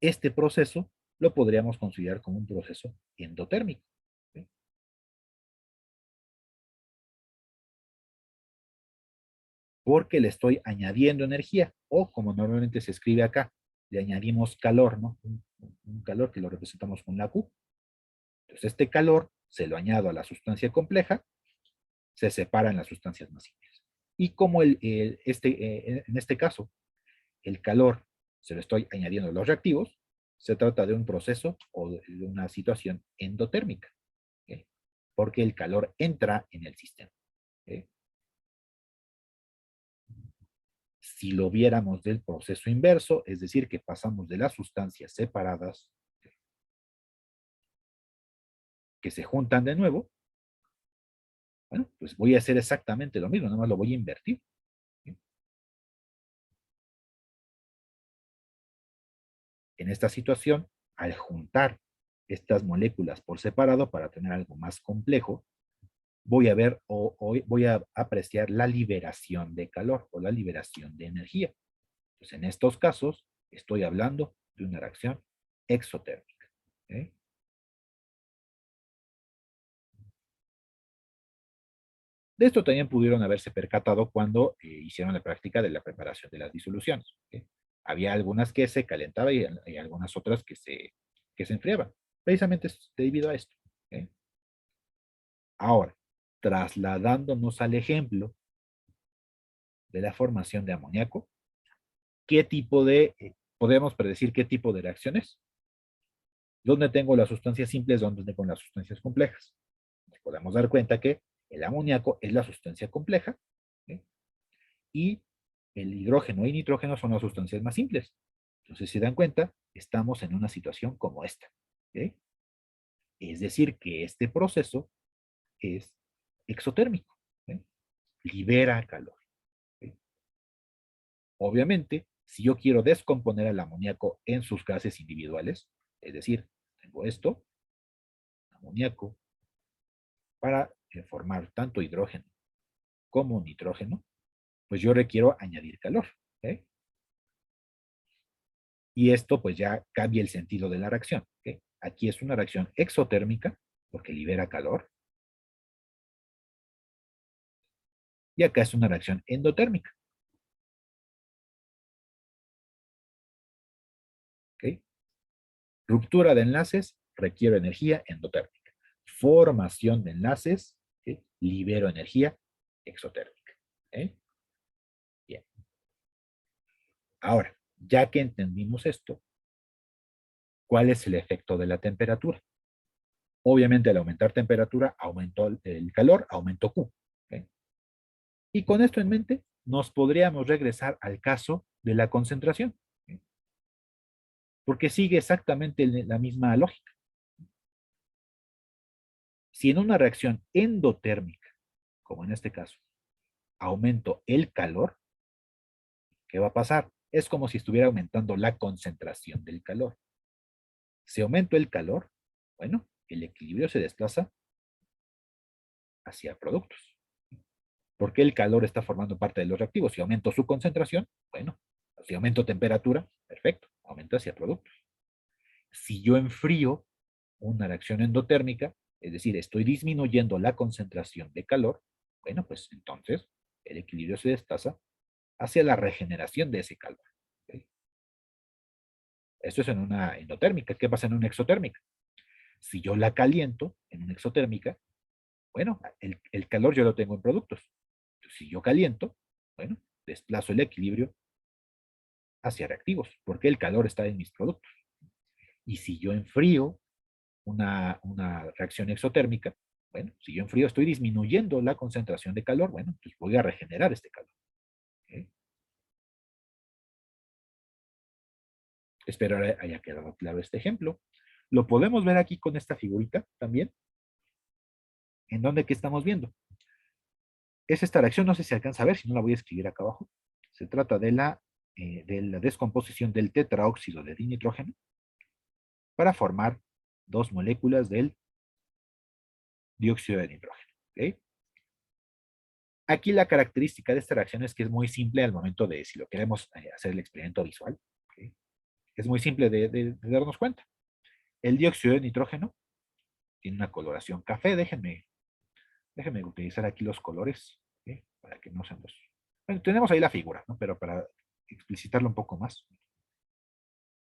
Este proceso lo podríamos considerar como un proceso endotérmico. ¿Sí? Porque le estoy añadiendo energía, o como normalmente se escribe acá, le añadimos calor, ¿no? Un calor que lo representamos con la Q. Entonces este calor se lo añado a la sustancia compleja, se separan las sustancias más simples. Y como en este caso, el calor se lo estoy añadiendo a los reactivos, se trata de un proceso o de una situación endotérmica. ¿Okay? Porque el calor entra en el sistema. ¿Okay? Si lo viéramos del proceso inverso, es decir, que pasamos de las sustancias separadas que se juntan de nuevo, bueno, pues voy a hacer exactamente lo mismo, nada más lo voy a invertir. ¿Sí? En esta situación, al juntar estas moléculas por separado para tener algo más complejo, voy a ver o voy a apreciar la liberación de calor o la liberación de energía. Pues en estos casos, estoy hablando de una reacción exotérmica. ¿Okay? De esto también pudieron haberse percatado cuando hicieron la práctica de la preparación de las disoluciones. ¿Ok? Había algunas que se calentaban y algunas otras que se enfriaban, precisamente debido a esto. ¿Ok? Ahora, trasladándonos al ejemplo de la formación de amoníaco, ¿qué tipo podemos predecir qué tipo de reacciones? ¿Dónde tengo las sustancias simples? ¿Dónde tengo las sustancias complejas? Nos podemos dar cuenta que el amoníaco es la sustancia compleja, ¿sí? Y el hidrógeno y nitrógeno son las sustancias más simples. Entonces, si dan cuenta, estamos en una situación como esta. ¿Sí? Es decir, que este proceso es exotérmico. ¿Sí? Libera calor. ¿Sí? Obviamente, si yo quiero descomponer al amoníaco en sus gases individuales, es decir, tengo esto, amoníaco, para formar tanto hidrógeno como nitrógeno, pues yo requiero añadir calor. ¿Okay? Y esto pues ya cambia el sentido de la reacción. ¿Okay? Aquí es una reacción exotérmica porque libera calor y acá es una reacción endotérmica. ¿Okay? Ruptura de enlaces, requiero energía endotérmica. Formación de enlaces, ¿okay? Libero energía exotérmica. ¿Okay? Bien. Ahora, ya que entendimos esto, ¿cuál es el efecto de la temperatura? Obviamente al aumentar temperatura, aumentó el calor, aumentó Q. ¿Okay? Y con esto en mente, nos podríamos regresar al caso de la concentración, ¿okay? Porque sigue exactamente la misma lógica. Si en una reacción endotérmica, como en este caso, aumento el calor, ¿qué va a pasar? Es como si estuviera aumentando la concentración del calor. Si aumento el calor, bueno, el equilibrio se desplaza hacia productos. Porque el calor está formando parte de los reactivos. Si aumento su concentración, bueno, si aumento temperatura, perfecto, aumenta hacia productos. Si yo enfrío una reacción endotérmica, es decir, estoy disminuyendo la concentración de calor, bueno, pues entonces el equilibrio se desplaza hacia la regeneración de ese calor. ¿Okay? Esto es en una endotérmica. ¿Qué pasa en una exotérmica? Si yo la caliento en una exotérmica, bueno, el calor yo lo tengo en productos. Entonces, si yo caliento, bueno, desplazo el equilibrio hacia reactivos, porque el calor está en mis productos. Y si yo enfrío una reacción exotérmica, bueno, si yo enfrío estoy disminuyendo la concentración de calor, bueno, pues voy a regenerar este calor. ¿Okay? Espero haya quedado claro este ejemplo. Lo podemos ver aquí con esta figurita también, en donde que estamos viendo. Es esta reacción, no sé si alcanza a ver, si no la voy a escribir acá abajo. Se trata de la descomposición del tetraóxido de dinitrógeno para formar dos moléculas del dióxido de nitrógeno. ¿Okay? Aquí la característica de esta reacción es que es muy simple al momento de, si lo queremos hacer el experimento visual, ¿okay? Es muy simple de darnos cuenta. El dióxido de nitrógeno tiene una coloración café. Déjenme utilizar aquí los colores, ¿okay? Para que no sean los... Bueno, tenemos ahí la figura, ¿no? Pero para explicitarlo un poco más,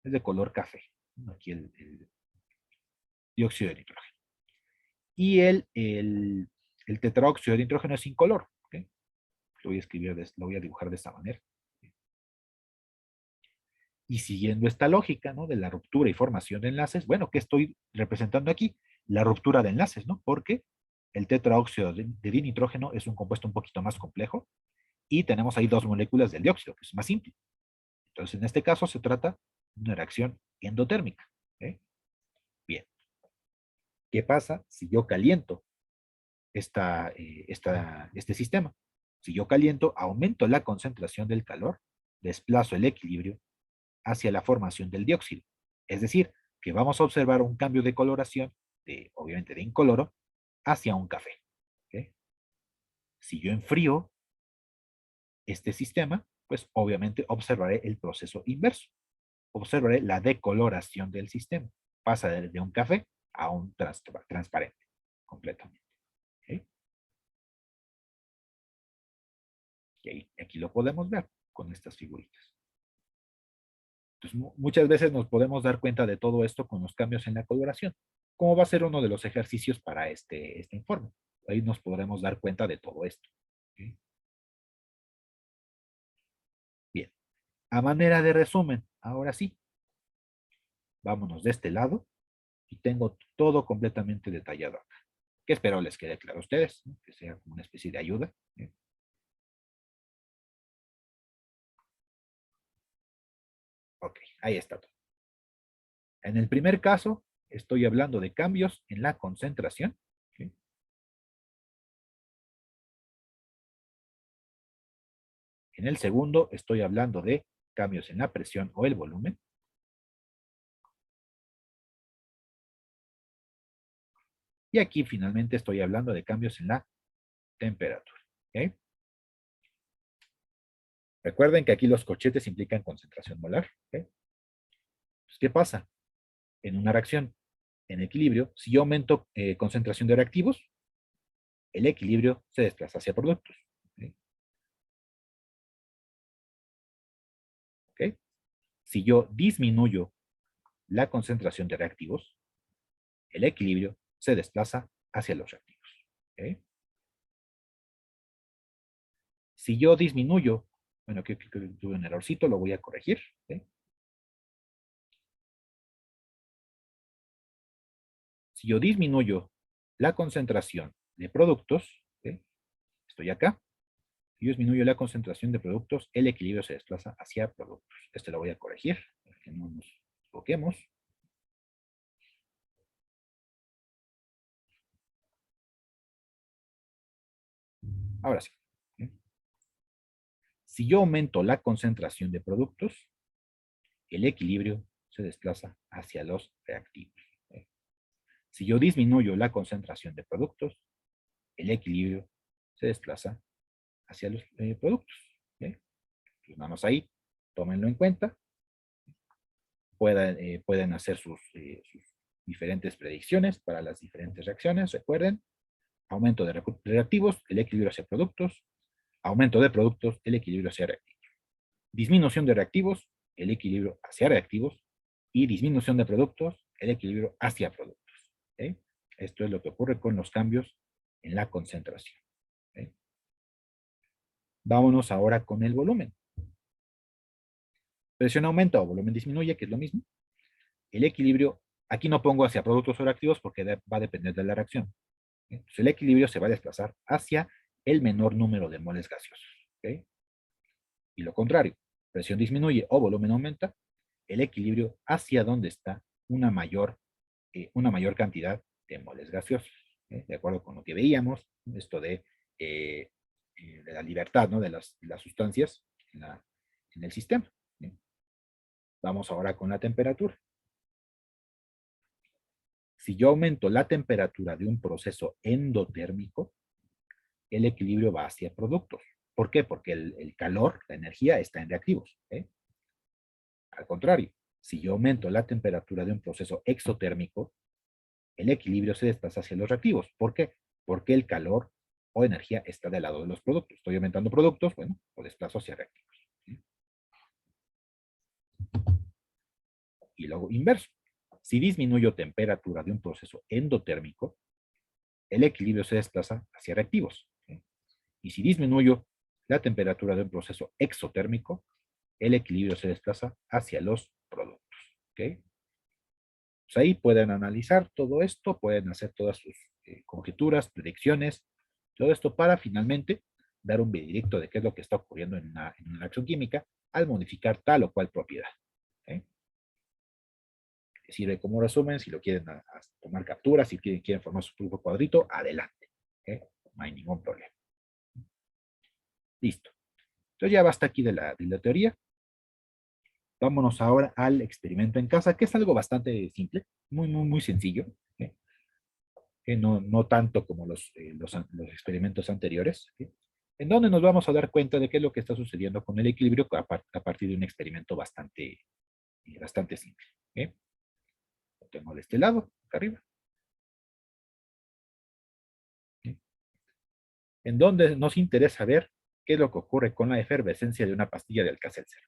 es de color café, ¿no? Aquí el dióxido de nitrógeno. Y el tetraóxido de nitrógeno es incoloro. ¿Okay? Lo voy a escribir, lo voy a dibujar de esta manera. Y siguiendo esta lógica, ¿no? De la ruptura y formación de enlaces, bueno, ¿qué estoy representando aquí? La ruptura de enlaces, ¿no? Porque el tetraóxido de dinitrógeno es un compuesto un poquito más complejo y tenemos ahí dos moléculas del dióxido, que es más simple. Entonces, en este caso se trata de una reacción endotérmica. ¿Okay? Bien. ¿Qué pasa si yo caliento este sistema? Si yo caliento, aumento la concentración del calor, desplazo el equilibrio hacia la formación del dióxido. Es decir, que vamos a observar un cambio de coloración, obviamente de incoloro, hacia un café. ¿Okay? Si yo enfrío este sistema, pues obviamente observaré el proceso inverso. Observaré la decoloración del sistema. Pasa de un café a un transparente, completamente. ¿Okay? Y aquí lo podemos ver con estas figuritas. Entonces, muchas veces nos podemos dar cuenta de todo esto con los cambios en la coloración, como va a ser uno de los ejercicios para este informe. Ahí nos podremos dar cuenta de todo esto. ¿Sí? Bien, a manera de resumen, ahora sí, vámonos de este lado y tengo todo completamente detallado acá. Que espero les quede claro a ustedes, ¿no? Que sea como una especie de ayuda. ¿Sí? Ok, ahí está todo. En el primer caso, estoy hablando de cambios en la concentración. ¿Sí? En el segundo, estoy hablando de cambios en la presión o el volumen. Y aquí finalmente estoy hablando de cambios en la temperatura. ¿Okay? Recuerden que aquí los corchetes implican concentración molar. ¿Okay? Pues, ¿qué pasa? En una reacción en equilibrio, si yo aumento concentración de reactivos, el equilibrio se desplaza hacia productos. ¿Okay? ¿Okay? Si yo disminuyo la concentración de reactivos, el equilibrio se desplaza hacia los reactivos. ¿Okay? Si yo disminuyo, bueno, que tuve un errorcito, lo voy a corregir. ¿Okay? Si yo disminuyo la concentración de productos, ¿okay? Estoy acá, si yo disminuyo la concentración de productos, el equilibrio se desplaza hacia productos. Este lo voy a corregir, para que no nos equivoquemos. Ahora sí. ¿Okay? Si yo aumento la concentración de productos, el equilibrio se desplaza hacia los reactivos. ¿Okay? Si yo disminuyo la concentración de productos, el equilibrio se desplaza hacia los productos. ¿Okay? Pues nada más ahí, tómenlo en cuenta. Pueden hacer sus diferentes predicciones para las diferentes reacciones. Recuerden, aumento de reactivos, el equilibrio hacia productos. Aumento de productos, el equilibrio hacia reactivos. Disminución de reactivos, el equilibrio hacia reactivos. Y disminución de productos, el equilibrio hacia productos. ¿Okay? Esto es lo que ocurre con los cambios en la concentración. ¿Okay? Vámonos ahora con el volumen. Presión aumenta o volumen disminuye, que es lo mismo. El equilibrio, aquí no pongo hacia productos o reactivos porque va a depender de la reacción. Entonces el equilibrio se va a desplazar hacia el menor número de moles gaseosos. ¿Okay? Y lo contrario, presión disminuye o volumen aumenta, el equilibrio hacia donde está una mayor cantidad de moles gaseosos. ¿Okay? De acuerdo con lo que veíamos, esto de la libertad, ¿no? de las sustancias en el sistema. ¿Okay? Vamos ahora con la temperatura. Si yo aumento la temperatura de un proceso endotérmico, el equilibrio va hacia productos. ¿Por qué? Porque el calor, la energía, está en reactivos. ¿Eh? Al contrario, si yo aumento la temperatura de un proceso exotérmico, el equilibrio se desplaza hacia los reactivos. ¿Por qué? Porque el calor o energía está del lado de los productos. Estoy aumentando productos, bueno, lo desplazo hacia reactivos. ¿Sí? Y luego inverso. Si disminuyo temperatura de un proceso endotérmico, el equilibrio se desplaza hacia reactivos. ¿Sí? Y si disminuyo la temperatura de un proceso exotérmico, el equilibrio se desplaza hacia los productos. ¿Okay? Pues ahí pueden analizar todo esto, pueden hacer todas sus conjeturas, predicciones, todo esto para finalmente dar un veredicto de qué es lo que está ocurriendo en una reacción química al modificar tal o cual propiedad. ¿Okay? Sirve como resumen, si lo quieren tomar capturas, si quieren formar su propio cuadrito, adelante. ¿Okay? No hay ningún problema. Listo. Entonces ya basta aquí de la teoría. Vámonos ahora al experimento en casa, que es algo bastante simple, muy, muy, muy sencillo, ¿sí? Que no tanto como los experimentos anteriores, ¿sí? En donde nos vamos a dar cuenta de qué es lo que está sucediendo con el equilibrio a partir de un experimento bastante simple. ¿Sí? Lo tengo de este lado, acá arriba, ¿sí? En donde nos interesa ver qué es lo que ocurre con la efervescencia de una pastilla de Alka-Seltzer.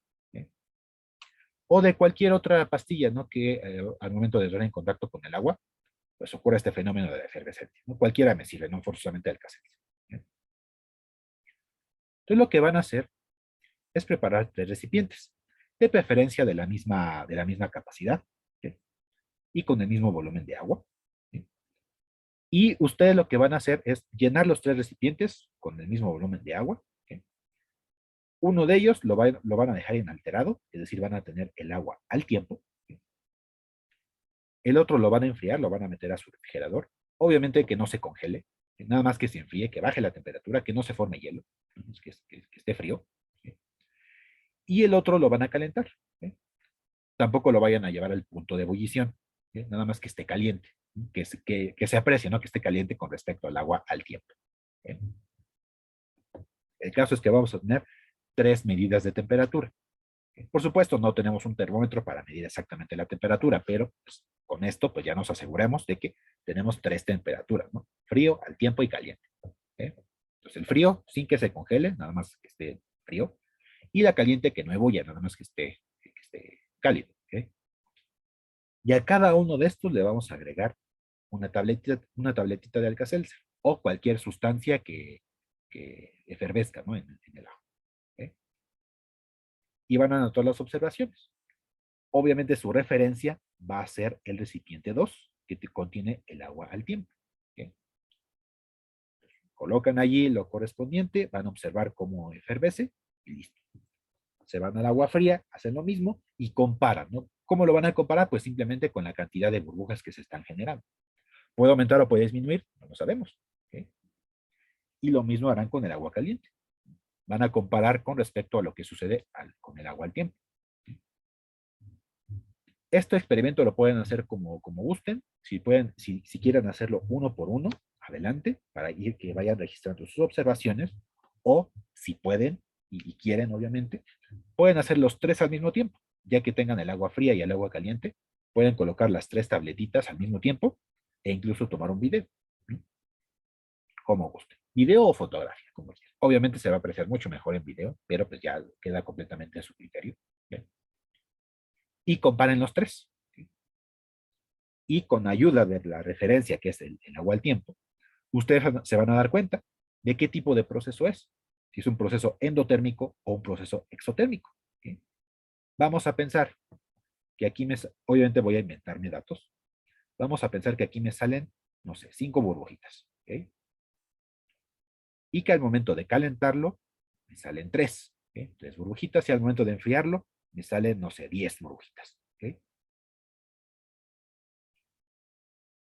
O de cualquier otra pastilla, ¿no? Que al momento de entrar en contacto con el agua, pues ocurre este fenómeno de la efervescencia, ¿no? Cualquiera me sirve, no forzosamente Alka-Seltzer. Entonces lo que van a hacer es preparar 3 recipientes, de preferencia de la misma capacidad, ¿sí? Y con el mismo volumen de agua. ¿Sí? Y ustedes lo que van a hacer es llenar los 3 recipientes con el mismo volumen de agua. ¿Sí? Uno de ellos lo van a dejar inalterado, es decir, van a tener el agua al tiempo. ¿Sí? El otro lo van a enfriar, lo van a meter a su refrigerador. Obviamente que no se congele, ¿sí? Nada más que se enfríe, que baje la temperatura, que no se forme hielo, que esté frío. ¿Sí? Y el otro lo van a calentar. ¿Sí? Tampoco lo vayan a llevar al punto de ebullición, ¿sí? Nada más que esté caliente, ¿sí? Que se aprecie, ¿no? Que esté caliente con respecto al agua al tiempo. ¿Sí? El caso es que vamos a tener 3 medidas de temperatura. ¿Sí? Por supuesto, no tenemos un termómetro para medir exactamente la temperatura, pero pues, con esto pues ya nos aseguramos de que tenemos 3 temperaturas, ¿no? Frío, al tiempo y caliente. ¿Sí? Entonces el frío sin que se congele, nada más que esté frío, y la caliente que no ebulla, nada más que esté cálido. ¿Sí? Y a cada uno de estos le vamos a agregar una tabletita de Alka-Seltzer o cualquier sustancia que efervesca, ¿no? En el agua. ¿Okay? Y van a anotar las observaciones. Obviamente su referencia va a ser el recipiente 2, que contiene el agua al tiempo. ¿Okay? Colocan allí lo correspondiente, van a observar cómo efervece y listo. Se van al agua fría, hacen lo mismo y comparan, ¿no? ¿Cómo lo van a comparar? Pues simplemente con la cantidad de burbujas que se están generando. ¿Puede aumentar o puede disminuir? No lo sabemos. ¿Okay? Y lo mismo harán con el agua caliente. Van a comparar con respecto a lo que sucede con el agua al tiempo. Este experimento lo pueden hacer como gusten. Si quieren hacerlo uno por uno, adelante, para ir que vayan registrando sus observaciones. O si pueden y quieren, obviamente, pueden hacer los 3 al mismo tiempo. Ya que tengan el agua fría y el agua caliente, pueden colocar las 3 tabletitas al mismo tiempo e incluso tomar un video. Como guste. Video o fotografía, como quieran. Obviamente se va a apreciar mucho mejor en video, pero pues ya queda completamente a su criterio. ¿Bien? Y comparen los 3. ¿Sí? Y con ayuda de la referencia, que es el agua al tiempo, ustedes se van a dar cuenta de qué tipo de proceso es. Si es un proceso endotérmico o un proceso exotérmico. ¿Sí? Vamos a pensar que aquí obviamente voy a inventarme datos. Vamos a pensar que aquí me salen, no sé, 5 burbujitas. ¿Okay? Y que al momento de calentarlo me salen 3. ¿Okay? 3 burbujitas y al momento de enfriarlo me salen, no sé, 10 burbujitas. ¿Okay?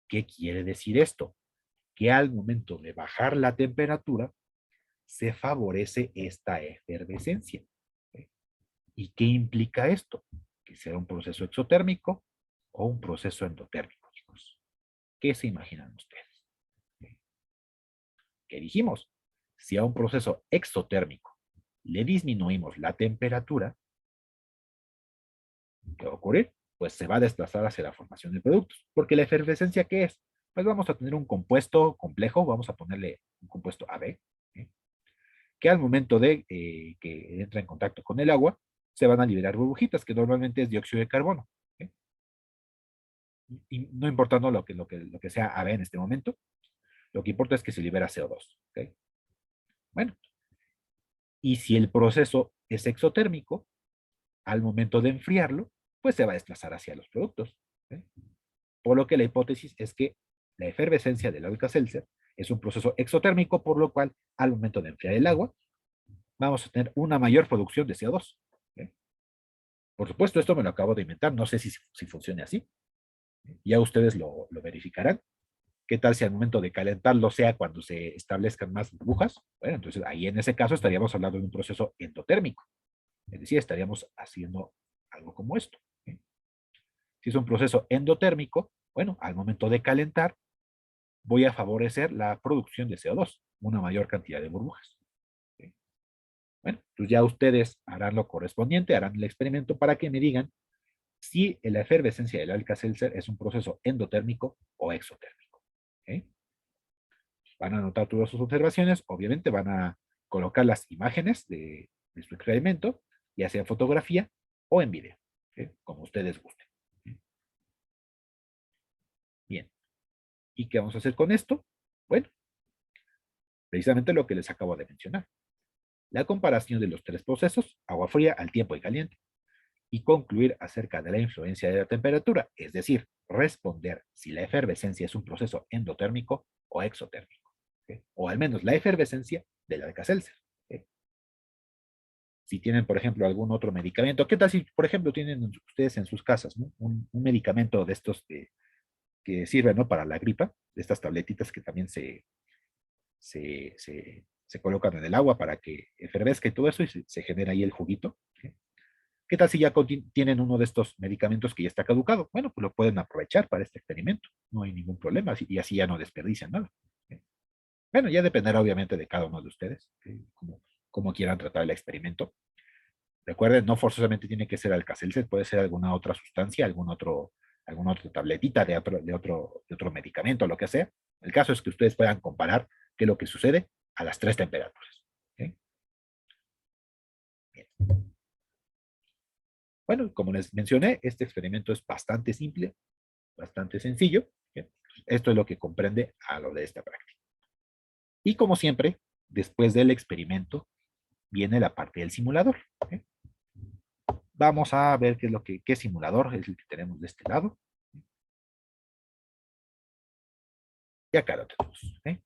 ¿Qué quiere decir esto? Que al momento de bajar la temperatura se favorece esta efervescencia. ¿Okay? ¿Y qué implica esto? Que sea un proceso exotérmico o un proceso endotérmico, chicos. ¿Qué se imaginan ustedes? ¿Okay? ¿Qué dijimos? Si a un proceso exotérmico le disminuimos la temperatura, ¿qué va a ocurrir? Pues se va a desplazar hacia la formación de productos. Porque la efervescencia, ¿qué es? Pues vamos a tener un compuesto complejo, vamos a ponerle un compuesto AB, ¿sí? Que al momento de que entra en contacto con el agua, se van a liberar burbujitas, que normalmente es dióxido de carbono. ¿Sí? Y no importando lo que sea AB en este momento, lo que importa es que se libera CO2. ¿Sí? Bueno, y si el proceso es exotérmico, al momento de enfriarlo, pues se va a desplazar hacia los productos. ¿Sí? Por lo que la hipótesis es que la efervescencia del Alka-Seltzer es un proceso exotérmico, por lo cual al momento de enfriar el agua, vamos a tener una mayor producción de CO2. ¿Sí? Por supuesto, esto me lo acabo de inventar, no sé si funcione así. Ya ustedes lo verificarán. ¿Qué tal si al momento de calentarlo sea cuando se establezcan más burbujas? Bueno, entonces ahí en ese caso estaríamos hablando de un proceso endotérmico. Es decir, estaríamos haciendo algo como esto. ¿Sí? Si es un proceso endotérmico, bueno, al momento de calentar, voy a favorecer la producción de CO2, una mayor cantidad de burbujas. ¿Sí? Bueno, pues ya ustedes harán lo correspondiente, harán el experimento para que me digan si la efervescencia del Alka-Seltzer es un proceso endotérmico o exotérmico. ¿Sí? Van a anotar todas sus observaciones, obviamente van a colocar las imágenes de su experimento, ya sea en fotografía o en video, ¿sí? Como ustedes gusten. ¿Sí? Bien. ¿Y qué vamos a hacer con esto? Bueno, precisamente lo que les acabo de mencionar. La comparación de los tres procesos, agua fría al tiempo y caliente, y concluir acerca de la influencia de la temperatura, es decir, responder si la efervescencia es un proceso endotérmico o exotérmico, ¿sí? O al menos la efervescencia del Alka-Seltzer. ¿Sí? Si tienen, por ejemplo, algún otro medicamento, ¿qué tal si, por ejemplo, tienen ustedes en sus casas, ¿no? Un medicamento de estos que sirven, ¿no? Para la gripa, de estas tabletitas que también se colocan en el agua para que efervesca y todo eso y se genera ahí el juguito. ¿Sí? ¿Qué tal si ya tienen uno de estos medicamentos que ya está caducado? Bueno, pues lo pueden aprovechar para este experimento. No hay ningún problema y así ya no desperdician nada. ¿Sí? Bueno, ya dependerá obviamente de cada uno de ustedes, ¿sí? Cómo quieran tratar el experimento. Recuerden, no forzosamente tiene que ser Alka-Seltzer, puede ser alguna otra sustancia, alguna otra tabletita de otro medicamento, lo que sea. El caso es que ustedes puedan comparar qué es lo que sucede a las tres temperaturas. ¿Sí? Bien. Bueno, como les mencioné, este experimento es bastante simple, bastante sencillo. ¿Sí? Esto es lo que comprende a lo de esta práctica. Y como siempre, después del experimento, viene la parte del simulador. ¿Sí? Vamos a ver qué simulador es el que tenemos de este lado. Y acá lo tenemos. ¿Sí?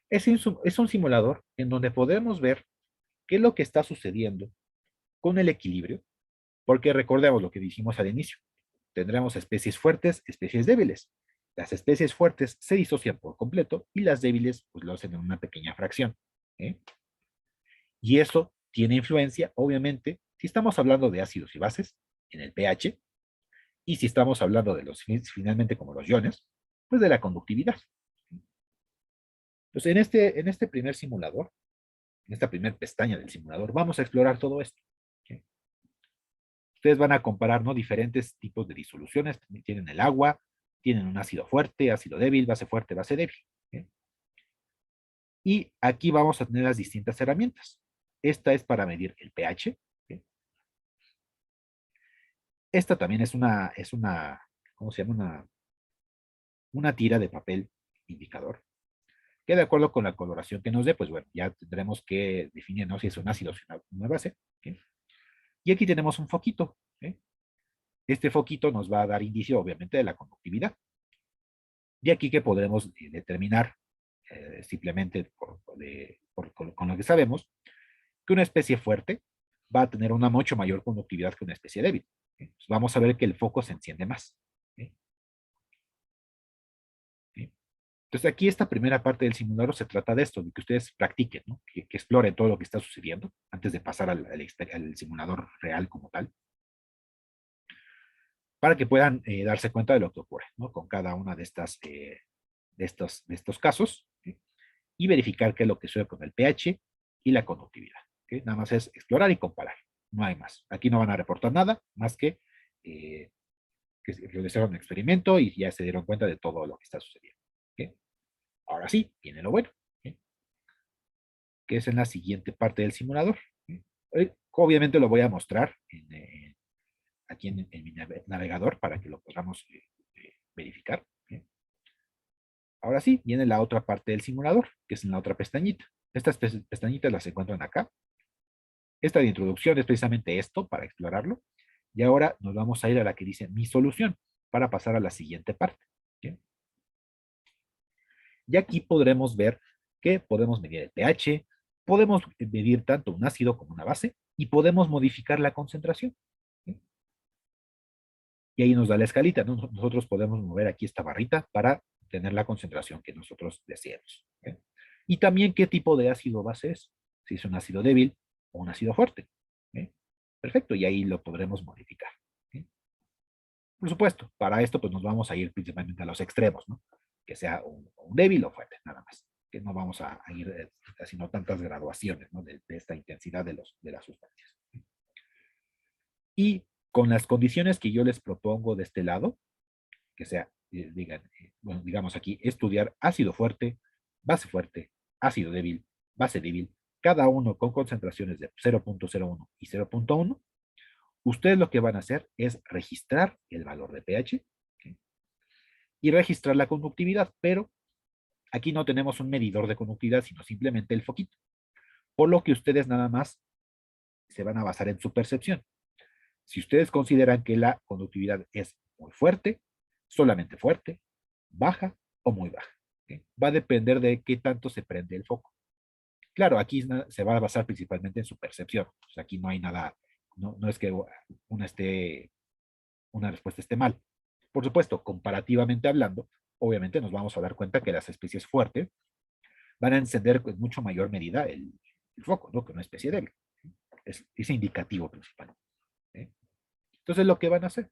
Es un simulador en donde podemos ver qué es lo que está sucediendo con el equilibrio, porque recordemos lo que dijimos al inicio. Tendremos especies fuertes, especies débiles. Las especies fuertes se disocian por completo y las débiles pues lo hacen en una pequeña fracción. ¿Eh? Y eso tiene influencia, obviamente, si estamos hablando de ácidos y bases, en el pH, y si estamos hablando de los finalmente como los iones, pues de la conductividad. Entonces, en este primer simulador, en esta primera pestaña del simulador, vamos a explorar todo esto. ¿Sí? Ustedes van a comparar, ¿no? Diferentes tipos de disoluciones. Tienen el agua, tienen un ácido fuerte, ácido débil, base fuerte, base débil. ¿Sí? Y aquí vamos a tener las distintas herramientas. Esta es para medir el pH. ¿Sí? Esta también es una, ¿cómo se llama? Una tira de papel indicador, que de acuerdo con la coloración que nos dé, pues bueno, ya tendremos que definir, ¿no? Si es un ácido o si es una base. ¿Sí? Y aquí tenemos un foquito. ¿Sí? Este foquito nos va a dar indicio, obviamente, de la conductividad. Y aquí que podremos determinar, simplemente con lo que sabemos, que una especie fuerte va a tener una mucho mayor conductividad que una especie débil. ¿Sí? Entonces vamos a ver que el foco se enciende más. ¿Sí? ¿Sí? Entonces aquí esta primera parte del simulador se trata de esto, de que ustedes practiquen, ¿no? Que exploren todo lo que está sucediendo antes de pasar al simulador real como tal, para que puedan darse cuenta de lo que ocurre, ¿no? Con cada una de estos casos, ¿sí? Y verificar qué es lo que sucede con el pH y la conductividad. ¿Sí? Nada más es explorar y comparar, no hay más. Aquí no van a reportar nada más eh, que realizaron un experimento y ya se dieron cuenta de todo lo que está sucediendo. ¿Sí? Ahora sí, viene lo bueno, ¿sí? Que es en la siguiente parte del simulador. ¿Sí? Obviamente lo voy a mostrar aquí en mi navegador para que lo podamos verificar. ¿Sí? Ahora sí, viene la otra parte del simulador, que es en la otra pestañita. Estas pestañitas las encuentran acá. Esta de introducción es precisamente esto, para explorarlo. Y ahora nos vamos a ir a la que dice mi solución, para pasar a la siguiente parte. ¿Sí? Y aquí podremos ver que podemos medir el pH, podemos medir tanto un ácido como una base, y podemos modificar la concentración. ¿Sí? Y ahí nos da la escalita, ¿no? Nosotros podemos mover aquí esta barrita para tener la concentración que nosotros deseemos. ¿Sí? Y también qué tipo de ácido base es, si es un ácido débil o un ácido fuerte. ¿Sí? Perfecto, y ahí lo podremos modificar. ¿Sí? Por supuesto, para esto pues nos vamos a ir principalmente a los extremos, ¿no? Que sea un débil o fuerte, nada más. Que no vamos a ir haciendo tantas graduaciones, ¿no? De esta intensidad de las sustancias. Y con las condiciones que yo les propongo de este lado, que sea, bueno, digamos aquí, estudiar ácido fuerte, ácido débil, base débil, cada uno con concentraciones de 0.01 y 0.1, ustedes lo que van a hacer es registrar el valor de pH, ¿okay? Y registrar la conductividad, pero aquí no tenemos un medidor de conductividad, sino simplemente el foquito, por lo que ustedes nada más se van a basar en su percepción. Si ustedes consideran que la conductividad es muy fuerte, solamente fuerte, baja o muy baja, ¿okay? Va a depender de qué tanto se prende el foco. Claro, aquí se va a basar principalmente en su percepción. O sea, aquí no hay nada, no es que una respuesta esté mal. Por supuesto, comparativamente hablando, obviamente nos vamos a dar cuenta que las especies fuertes van a encender con mucho mayor medida el foco, ¿no? Que una especie débil. Es indicativo principal, ¿eh? Entonces, lo que van a hacer,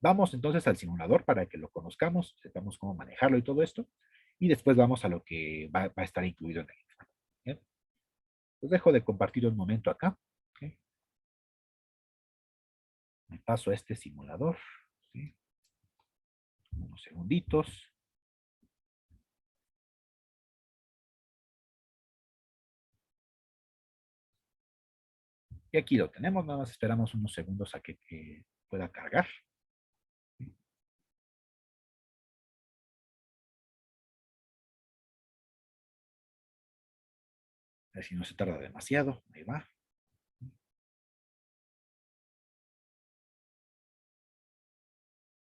vamos entonces al simulador para que lo conozcamos, sepamos cómo manejarlo y todo esto, y después vamos a lo que va a estar incluido en el informe, ¿eh? Pues dejo de compartir un momento acá, ¿okay? Me paso a este simulador, ¿sí? Unos segunditos. Y aquí lo tenemos, nada más esperamos unos segundos a que pueda cargar. A ver si no se tarda demasiado. Ahí va.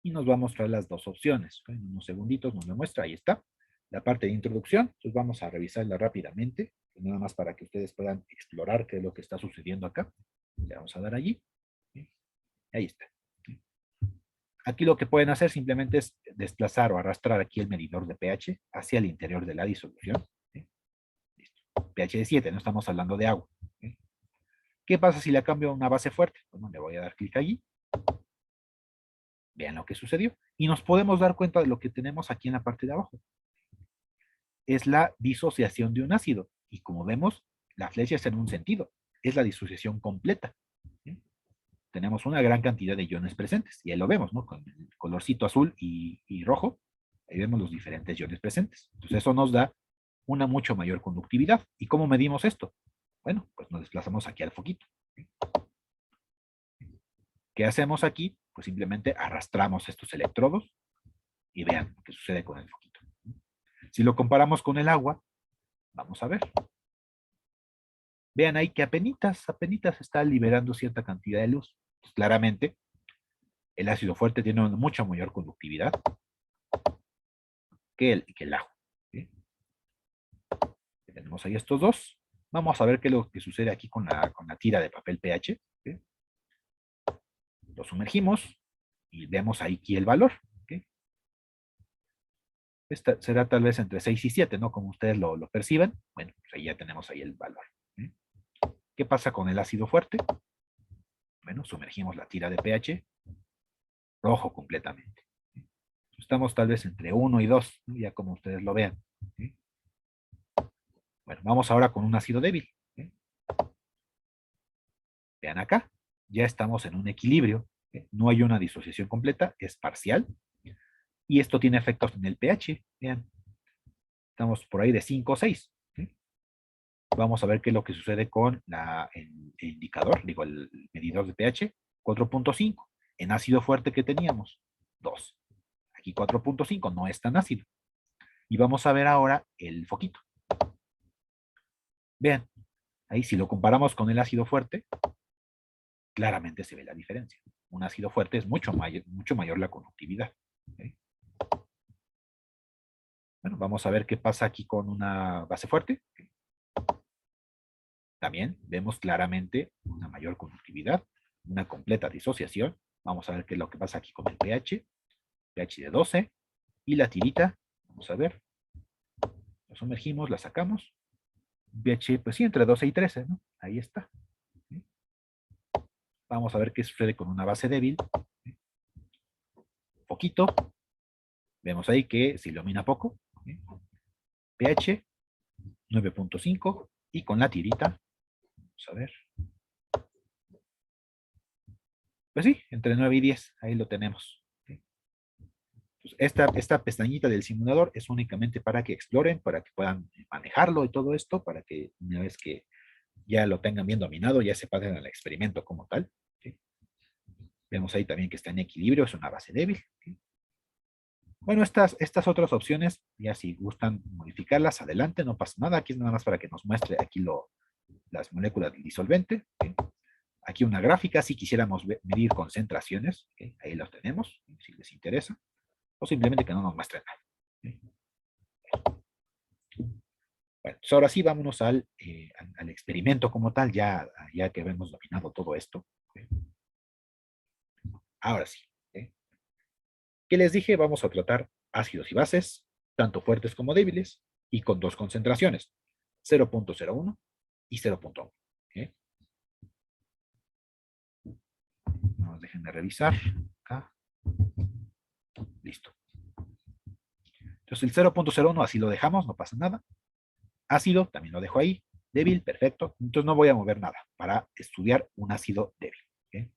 Y nos va a mostrar las dos opciones. En unos segunditos nos lo muestra, ahí está. La parte de introducción, entonces vamos a revisarla rápidamente, nada más para que ustedes puedan explorar qué es lo que está sucediendo acá. Le vamos a dar allí. Ahí está. Aquí lo que pueden hacer simplemente es desplazar o arrastrar aquí el medidor de pH hacia el interior de la disolución. pH de 7, no estamos hablando de agua. ¿Qué pasa si le cambio a una base fuerte? Bueno, le voy a dar clic allí. Vean lo que sucedió. Y nos podemos dar cuenta de lo que tenemos aquí en la parte de abajo. Es la disociación de un ácido. Y como vemos, la flecha está en un sentido. Es la disociación completa. ¿Sí? Tenemos una gran cantidad de iones presentes. Y ahí lo vemos, ¿no? Con el colorcito azul y rojo. Ahí vemos los diferentes iones presentes. Entonces eso nos da una mucho mayor conductividad. ¿Y cómo medimos esto? Bueno, pues nos desplazamos aquí al foquito. ¿Qué hacemos aquí? Pues simplemente arrastramos estos electrodos y vean lo que sucede con el foquito. Si lo comparamos con el agua, vamos a ver. Vean ahí que apenitas está liberando cierta cantidad de luz. Pues claramente, el ácido fuerte tiene una mucha mayor conductividad que el agua. ¿Sí? Tenemos ahí estos dos. Vamos a ver qué es lo que sucede aquí con la tira de papel pH. ¿Sí? Lo sumergimos y vemos ahí el valor. ¿Sí? Esta será tal vez entre 6 y 7, ¿no? Como ustedes lo perciban. Bueno, pues ahí ya tenemos ahí el valor. ¿Sí? ¿Qué pasa con el ácido fuerte? Bueno, sumergimos la tira de pH rojo completamente. Estamos tal vez entre 1 y 2, ¿no? Ya como ustedes lo vean. ¿Sí? Bueno, vamos ahora con un ácido débil. ¿Sí? Vean acá, ya estamos en un equilibrio. ¿Sí? No hay una disociación completa, es parcial. Y esto tiene efectos en el pH. Vean, estamos por ahí de 5 o 6. ¿Sí? Vamos a ver qué es lo que sucede con el indicador, digo, el medidor de pH, 4.5. En ácido fuerte que teníamos, 2. Aquí 4.5 no es tan ácido. Y vamos a ver ahora el foquito. Vean, ahí si lo comparamos con el ácido fuerte, claramente se ve la diferencia. Un ácido fuerte es mucho mayor la conductividad. ¿Okay? Bueno, vamos a ver qué pasa aquí con una base fuerte. También vemos claramente una mayor conductividad, una completa disociación. Vamos a ver qué es lo que pasa aquí con el pH. pH de 12. Y la tirita, vamos a ver. La sumergimos, la sacamos. pH, pues sí, entre 12 y 13, ¿no? Ahí está. ¿Sí? Vamos a ver qué sucede con una base débil. ¿Sí? Poquito. Vemos ahí que se ilumina poco. ¿Sí? pH 9.5 y con la tirita, vamos a ver. Pues sí, entre 9 y 10, ahí lo tenemos. ¿Sí? Esta pestañita del simulador es únicamente para que exploren, para que puedan manejarlo y todo esto, para que una vez que ya lo tengan bien dominado, ya se pasen al experimento como tal. ¿Sí? Vemos ahí también que está en equilibrio, es una base débil. ¿Sí? Bueno, estas otras opciones, ya si gustan modificarlas, adelante, no pasa nada. Aquí es nada más para que nos muestre aquí las moléculas del disolvente. ¿Sí? Aquí una gráfica, si quisiéramos medir concentraciones, ¿sí? Ahí los tenemos, ¿sí? Si les interesa, o simplemente que no nos muestre nada. ¿Sí? Bueno, pues ahora sí, vámonos al experimento como tal, ya que hemos dominado todo esto. ¿Sí? Ahora sí. ¿Sí? ¿Qué les dije? Vamos a tratar ácidos y bases, tanto fuertes como débiles, y con dos concentraciones, 0.01 y 0.1. ¿Sí? No nos dejen de revisar. Acá. Listo. Entonces el 0.01 así lo dejamos, no pasa nada. Ácido, también lo dejo ahí. Débil, perfecto. Entonces no voy a mover nada para estudiar un ácido débil. ¿Sí?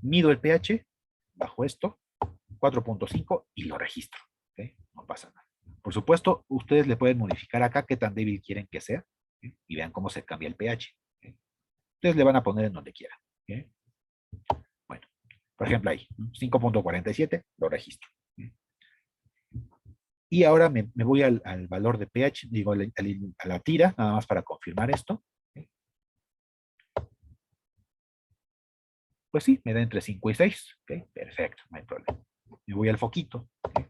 Mido el pH, bajo esto, 4.5 y lo registro. ¿Sí? No pasa nada. Por supuesto, ustedes le pueden modificar acá qué tan débil quieren que sea. ¿Sí? Y vean cómo se cambia el pH. ¿Sí? Ustedes le van a poner en donde quieran. ¿Sí? Bueno, por ejemplo ahí, 5.47, lo registro. ¿Sí? Y ahora me voy al valor de pH, digo, a la tira, nada más para confirmar esto. ¿Sí? Pues sí, me da entre 5 y 6. ¿Okay? Perfecto, no hay problema. Me voy al foquito. ¿Okay?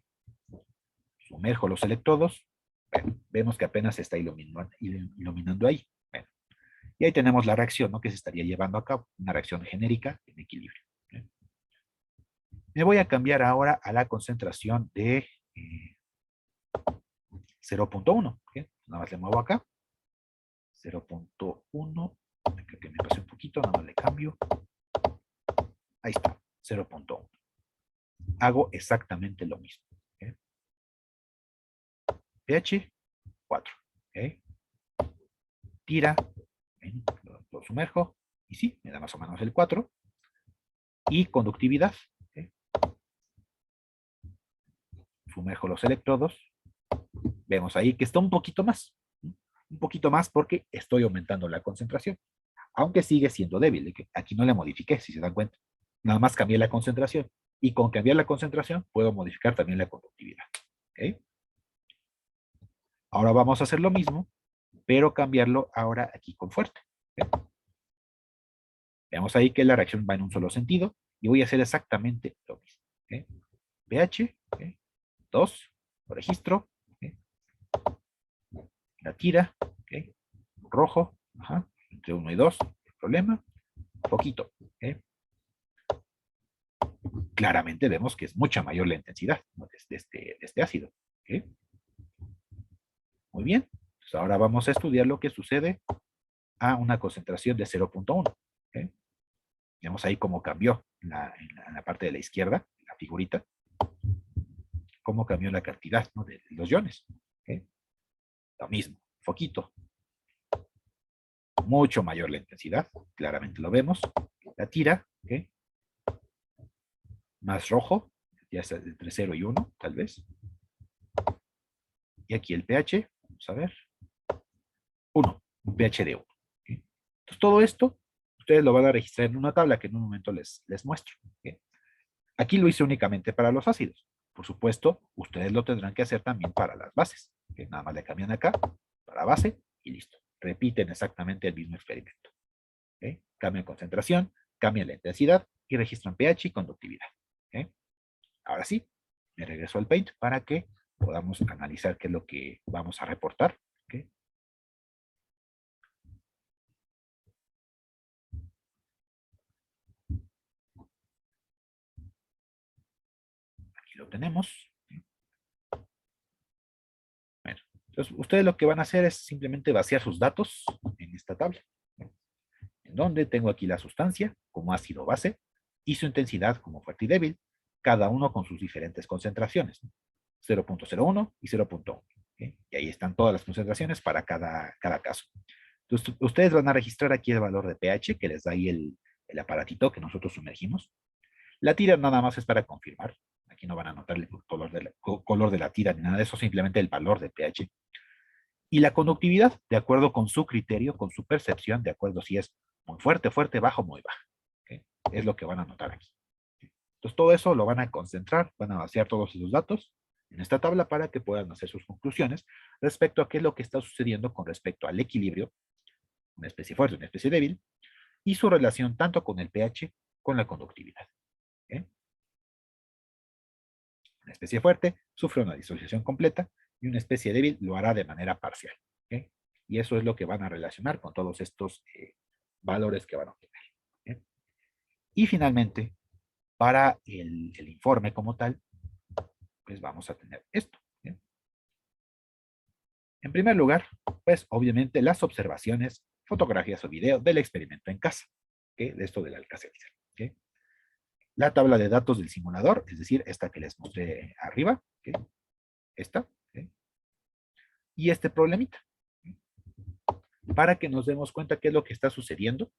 Sumerjo los electrodos. Bueno, vemos que apenas se está iluminando ahí. Bueno, y ahí tenemos la reacción, ¿no? Que se estaría llevando a cabo. Una reacción genérica en equilibrio. ¿Okay? Me voy a cambiar ahora a la concentración de 0.1. ¿Okay? Nada más le muevo acá. 0.1. Creo que me pasé un poquito, nada más le cambio. Ahí está, 0.1. Hago exactamente lo mismo. ¿Okay? pH, 4. ¿Okay? Tira, lo sumerjo, y sí, me da más o menos el 4. Y conductividad. ¿Okay? Sumerjo los electrodos. Vemos ahí que está un poquito más. Un poquito más porque estoy aumentando la concentración. Aunque sigue siendo débil. Que aquí no le modifiqué, si se dan cuenta. Nada más cambié la concentración. Y con cambiar la concentración puedo modificar también la conductividad. ¿Okay? Ahora vamos a hacer lo mismo, pero cambiarlo ahora aquí con fuerte. ¿Okay? Veamos ahí que la reacción va en un solo sentido y voy a hacer exactamente lo mismo. ¿Okay? pH, ¿okay? 2, lo registro, ¿okay? La tira, ¿okay? Rojo, ajá, entre 1 y 2, no hay problema, poquito. ¿Okay? Claramente vemos que es mucha mayor la intensidad, ¿no? de este ácido. ¿Okay? Muy bien, entonces ahora vamos a estudiar lo que sucede a una concentración de 0.1. ¿Okay? Vemos ahí cómo cambió en la parte de la izquierda, la figurita, cómo cambió la cantidad, ¿no? de los iones. ¿Okay? Lo mismo, foquito. Mucho mayor la intensidad, claramente lo vemos. La tira, ¿okay? Más rojo, ya está entre 0 y 1, tal vez. Y aquí el pH, vamos a ver, 1, un pH de 1. ¿Okay? Entonces todo esto, ustedes lo van a registrar en una tabla que en un momento les muestro. ¿Okay? Aquí lo hice únicamente para los ácidos. Por supuesto, ustedes lo tendrán que hacer también para las bases. ¿Okay? Nada más le cambian acá, para base, y listo. Repiten exactamente el mismo experimento. ¿Okay? Cambian concentración, cambian la intensidad y registran pH y conductividad. ¿Okay? Ahora sí, me regreso al Paint para que podamos analizar qué es lo que vamos a reportar. ¿Okay? Aquí lo tenemos. Bueno, entonces ustedes lo que van a hacer es simplemente vaciar sus datos en esta tabla. En donde tengo aquí la sustancia como ácido base y su intensidad como fuerte y débil, cada uno con sus diferentes concentraciones. 0.01 y 0.1. ¿Okay? Y ahí están todas las concentraciones para cada caso. Entonces, ustedes van a registrar aquí el valor de pH que les da ahí el aparatito que nosotros sumergimos. La tira nada más es para confirmar. Aquí Aquí no van a notar el color de la tira ni nada de eso, simplemente el valor de pH. Y la conductividad, de acuerdo con su criterio, con su percepción, de acuerdo si es muy fuerte, fuerte, bajo, muy bajo. ¿Okay? Es lo que van a notar aquí. Entonces todo eso lo van a concentrar, van a vaciar todos esos datos en esta tabla para que puedan hacer sus conclusiones respecto a qué es lo que está sucediendo con respecto al equilibrio, una especie fuerte, una especie débil, y su relación tanto con el pH con la conductividad. ¿Okay? Una especie fuerte sufre una disociación completa y una especie débil lo hará de manera parcial. ¿Okay? Y eso es lo que van a relacionar con todos estos valores que van a obtener. ¿Okay? Y finalmente, para el informe como tal, pues vamos a tener esto. ¿Okay? En primer lugar, pues obviamente las observaciones, fotografías o video del experimento en casa, ¿okay? De esto del Alka-Seltzer. ¿Okay? La tabla de datos del simulador, es decir, esta que les mostré arriba, ¿okay? Esta, ¿okay? Y este problemita, ¿okay? Para que nos demos cuenta qué es lo que está sucediendo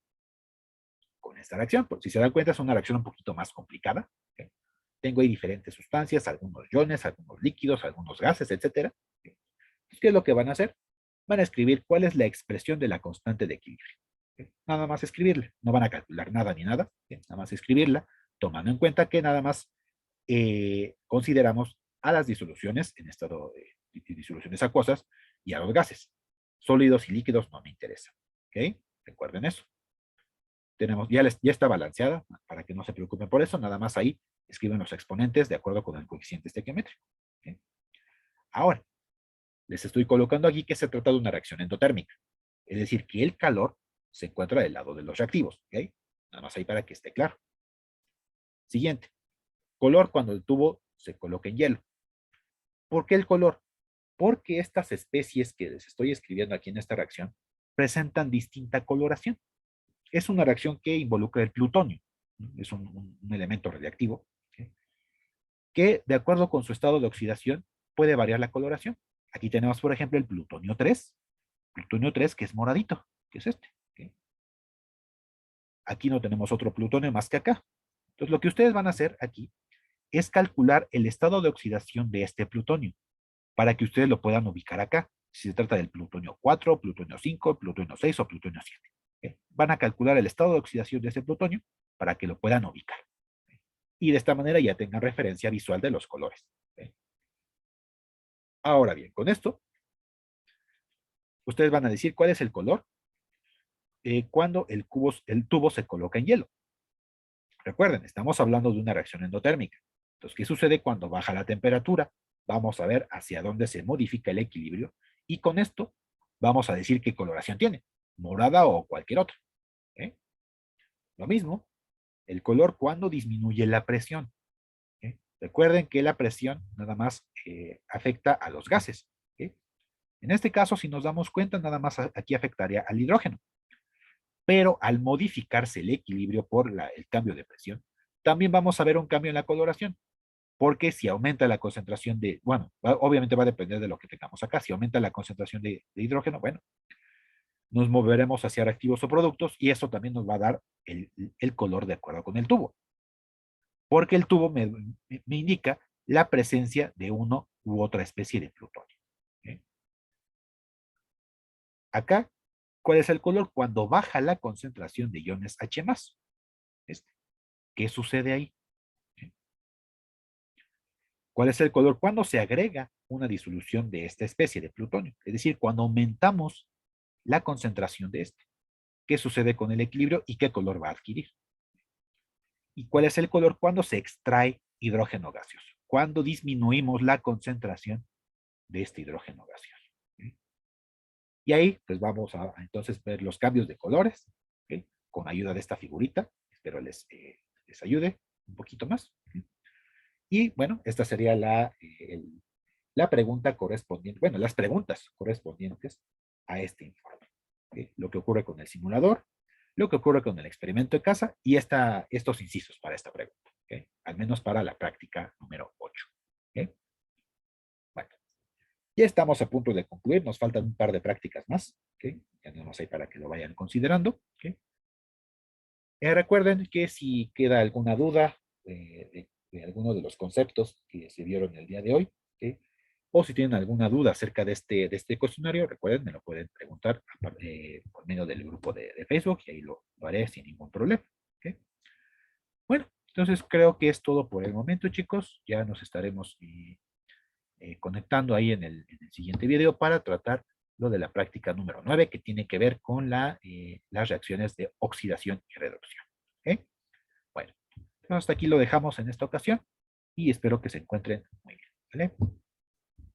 con esta reacción. Pues, si se dan cuenta, es una reacción un poquito más complicada. ¿Okay? Tengo ahí diferentes sustancias, algunos iones, algunos líquidos, algunos gases, etcétera. ¿Okay? ¿Qué es lo que van a hacer? Van a escribir cuál es la expresión de la constante de equilibrio. ¿Okay? Nada más escribirla. No van a calcular nada ni nada. ¿Okay? Nada más escribirla, tomando en cuenta que nada más consideramos a las disoluciones en estado de disoluciones acuosas y a los gases. Sólidos y líquidos no me interesan. ¿Ok? Recuerden eso. Tenemos, ya está balanceada, para que no se preocupen por eso, nada más ahí escriben los exponentes de acuerdo con el coeficiente estequiométrico. ¿Okay? Ahora, les estoy colocando aquí que se trata de una reacción endotérmica, es decir, que el calor se encuentra del lado de los reactivos. ¿Okay? Nada más ahí para que esté claro. Siguiente, color cuando el tubo se coloca en hielo. ¿Por qué el color? Porque estas especies que les estoy escribiendo aquí en esta reacción presentan distinta coloración. Es una reacción que involucra el plutonio, ¿no? Es un elemento radiactivo, ¿sí? Que de acuerdo con su estado de oxidación puede variar la coloración. Aquí tenemos, por ejemplo, el plutonio 3 que es moradito, que es este. ¿Sí? Aquí no tenemos otro plutonio más que acá. Entonces lo que ustedes van a hacer aquí es calcular el estado de oxidación de este plutonio, para que ustedes lo puedan ubicar acá, si se trata del plutonio 4, plutonio 5, plutonio 6 o plutonio 7. ¿Okay? Van a calcular el estado de oxidación de ese plutonio para que lo puedan ubicar. ¿Okay? Y de esta manera ya tengan referencia visual de los colores. ¿Okay? Ahora bien, con esto, ustedes van a decir cuál es el color cuando el tubo se coloca en hielo. Recuerden, estamos hablando de una reacción endotérmica. Entonces, ¿qué sucede cuando baja la temperatura? Vamos a ver hacia dónde se modifica el equilibrio y con esto vamos a decir qué coloración tiene, morada o cualquier otra. ¿Okay? Lo mismo, el color cuando disminuye la presión. ¿Okay? Recuerden que la presión nada más afecta a los gases. ¿Okay? En este caso, si nos damos cuenta, nada más aquí afectaría al hidrógeno. Pero al modificarse el equilibrio por el cambio de presión, también vamos a ver un cambio en la coloración. Porque si aumenta la concentración de, bueno, obviamente va a depender de lo que tengamos acá, si aumenta la concentración de hidrógeno, bueno, nos moveremos hacia reactivos o productos y eso también nos va a dar el color de acuerdo con el tubo. Porque el tubo me indica la presencia de uno u otra especie de plutonio. ¿Okay? Acá, ¿cuál es el color? Cuando baja la concentración de iones H+. Este. ¿Qué sucede ahí? ¿Okay? ¿Cuál es el color? Cuando se agrega una disolución de esta especie de plutonio. Es decir, cuando aumentamos la concentración de este. ¿Qué sucede con el equilibrio y qué color va a adquirir? ¿Y cuál es el color cuando se extrae hidrógeno gaseoso? Cuando disminuimos la concentración de este hidrógeno gaseoso. ¿Okay? Y ahí, pues vamos a entonces ver los cambios de colores, ¿okay? Con ayuda de esta figurita. Espero les ayude un poquito más. ¿Okay? Y bueno, esta sería la pregunta correspondiente, bueno, las preguntas correspondientes a este informe. ¿Okay? Lo que ocurre con el simulador, lo que ocurre con el experimento de casa y estos incisos para esta pregunta. ¿Okay? Al menos para la práctica número 8. ¿Okay? Bueno, ya estamos a punto de concluir, nos faltan un par de prácticas más. ¿Okay? Ya tenemos ahí para que lo vayan considerando. ¿Okay? Recuerden que si queda alguna duda de alguno de los conceptos que se vieron el día de hoy. ¿Ok? O si tienen alguna duda acerca de este cuestionario, recuerden, me lo pueden preguntar por medio del grupo de Facebook y ahí lo haré sin ningún problema. ¿Ok? Bueno, entonces creo que es todo por el momento, chicos. Ya nos estaremos conectando ahí en el siguiente video para tratar lo de la práctica número 9 que tiene que ver con las reacciones de oxidación y reducción. ¿Ok? Bueno, hasta aquí lo dejamos en esta ocasión y espero que se encuentren muy bien. ¿Vale?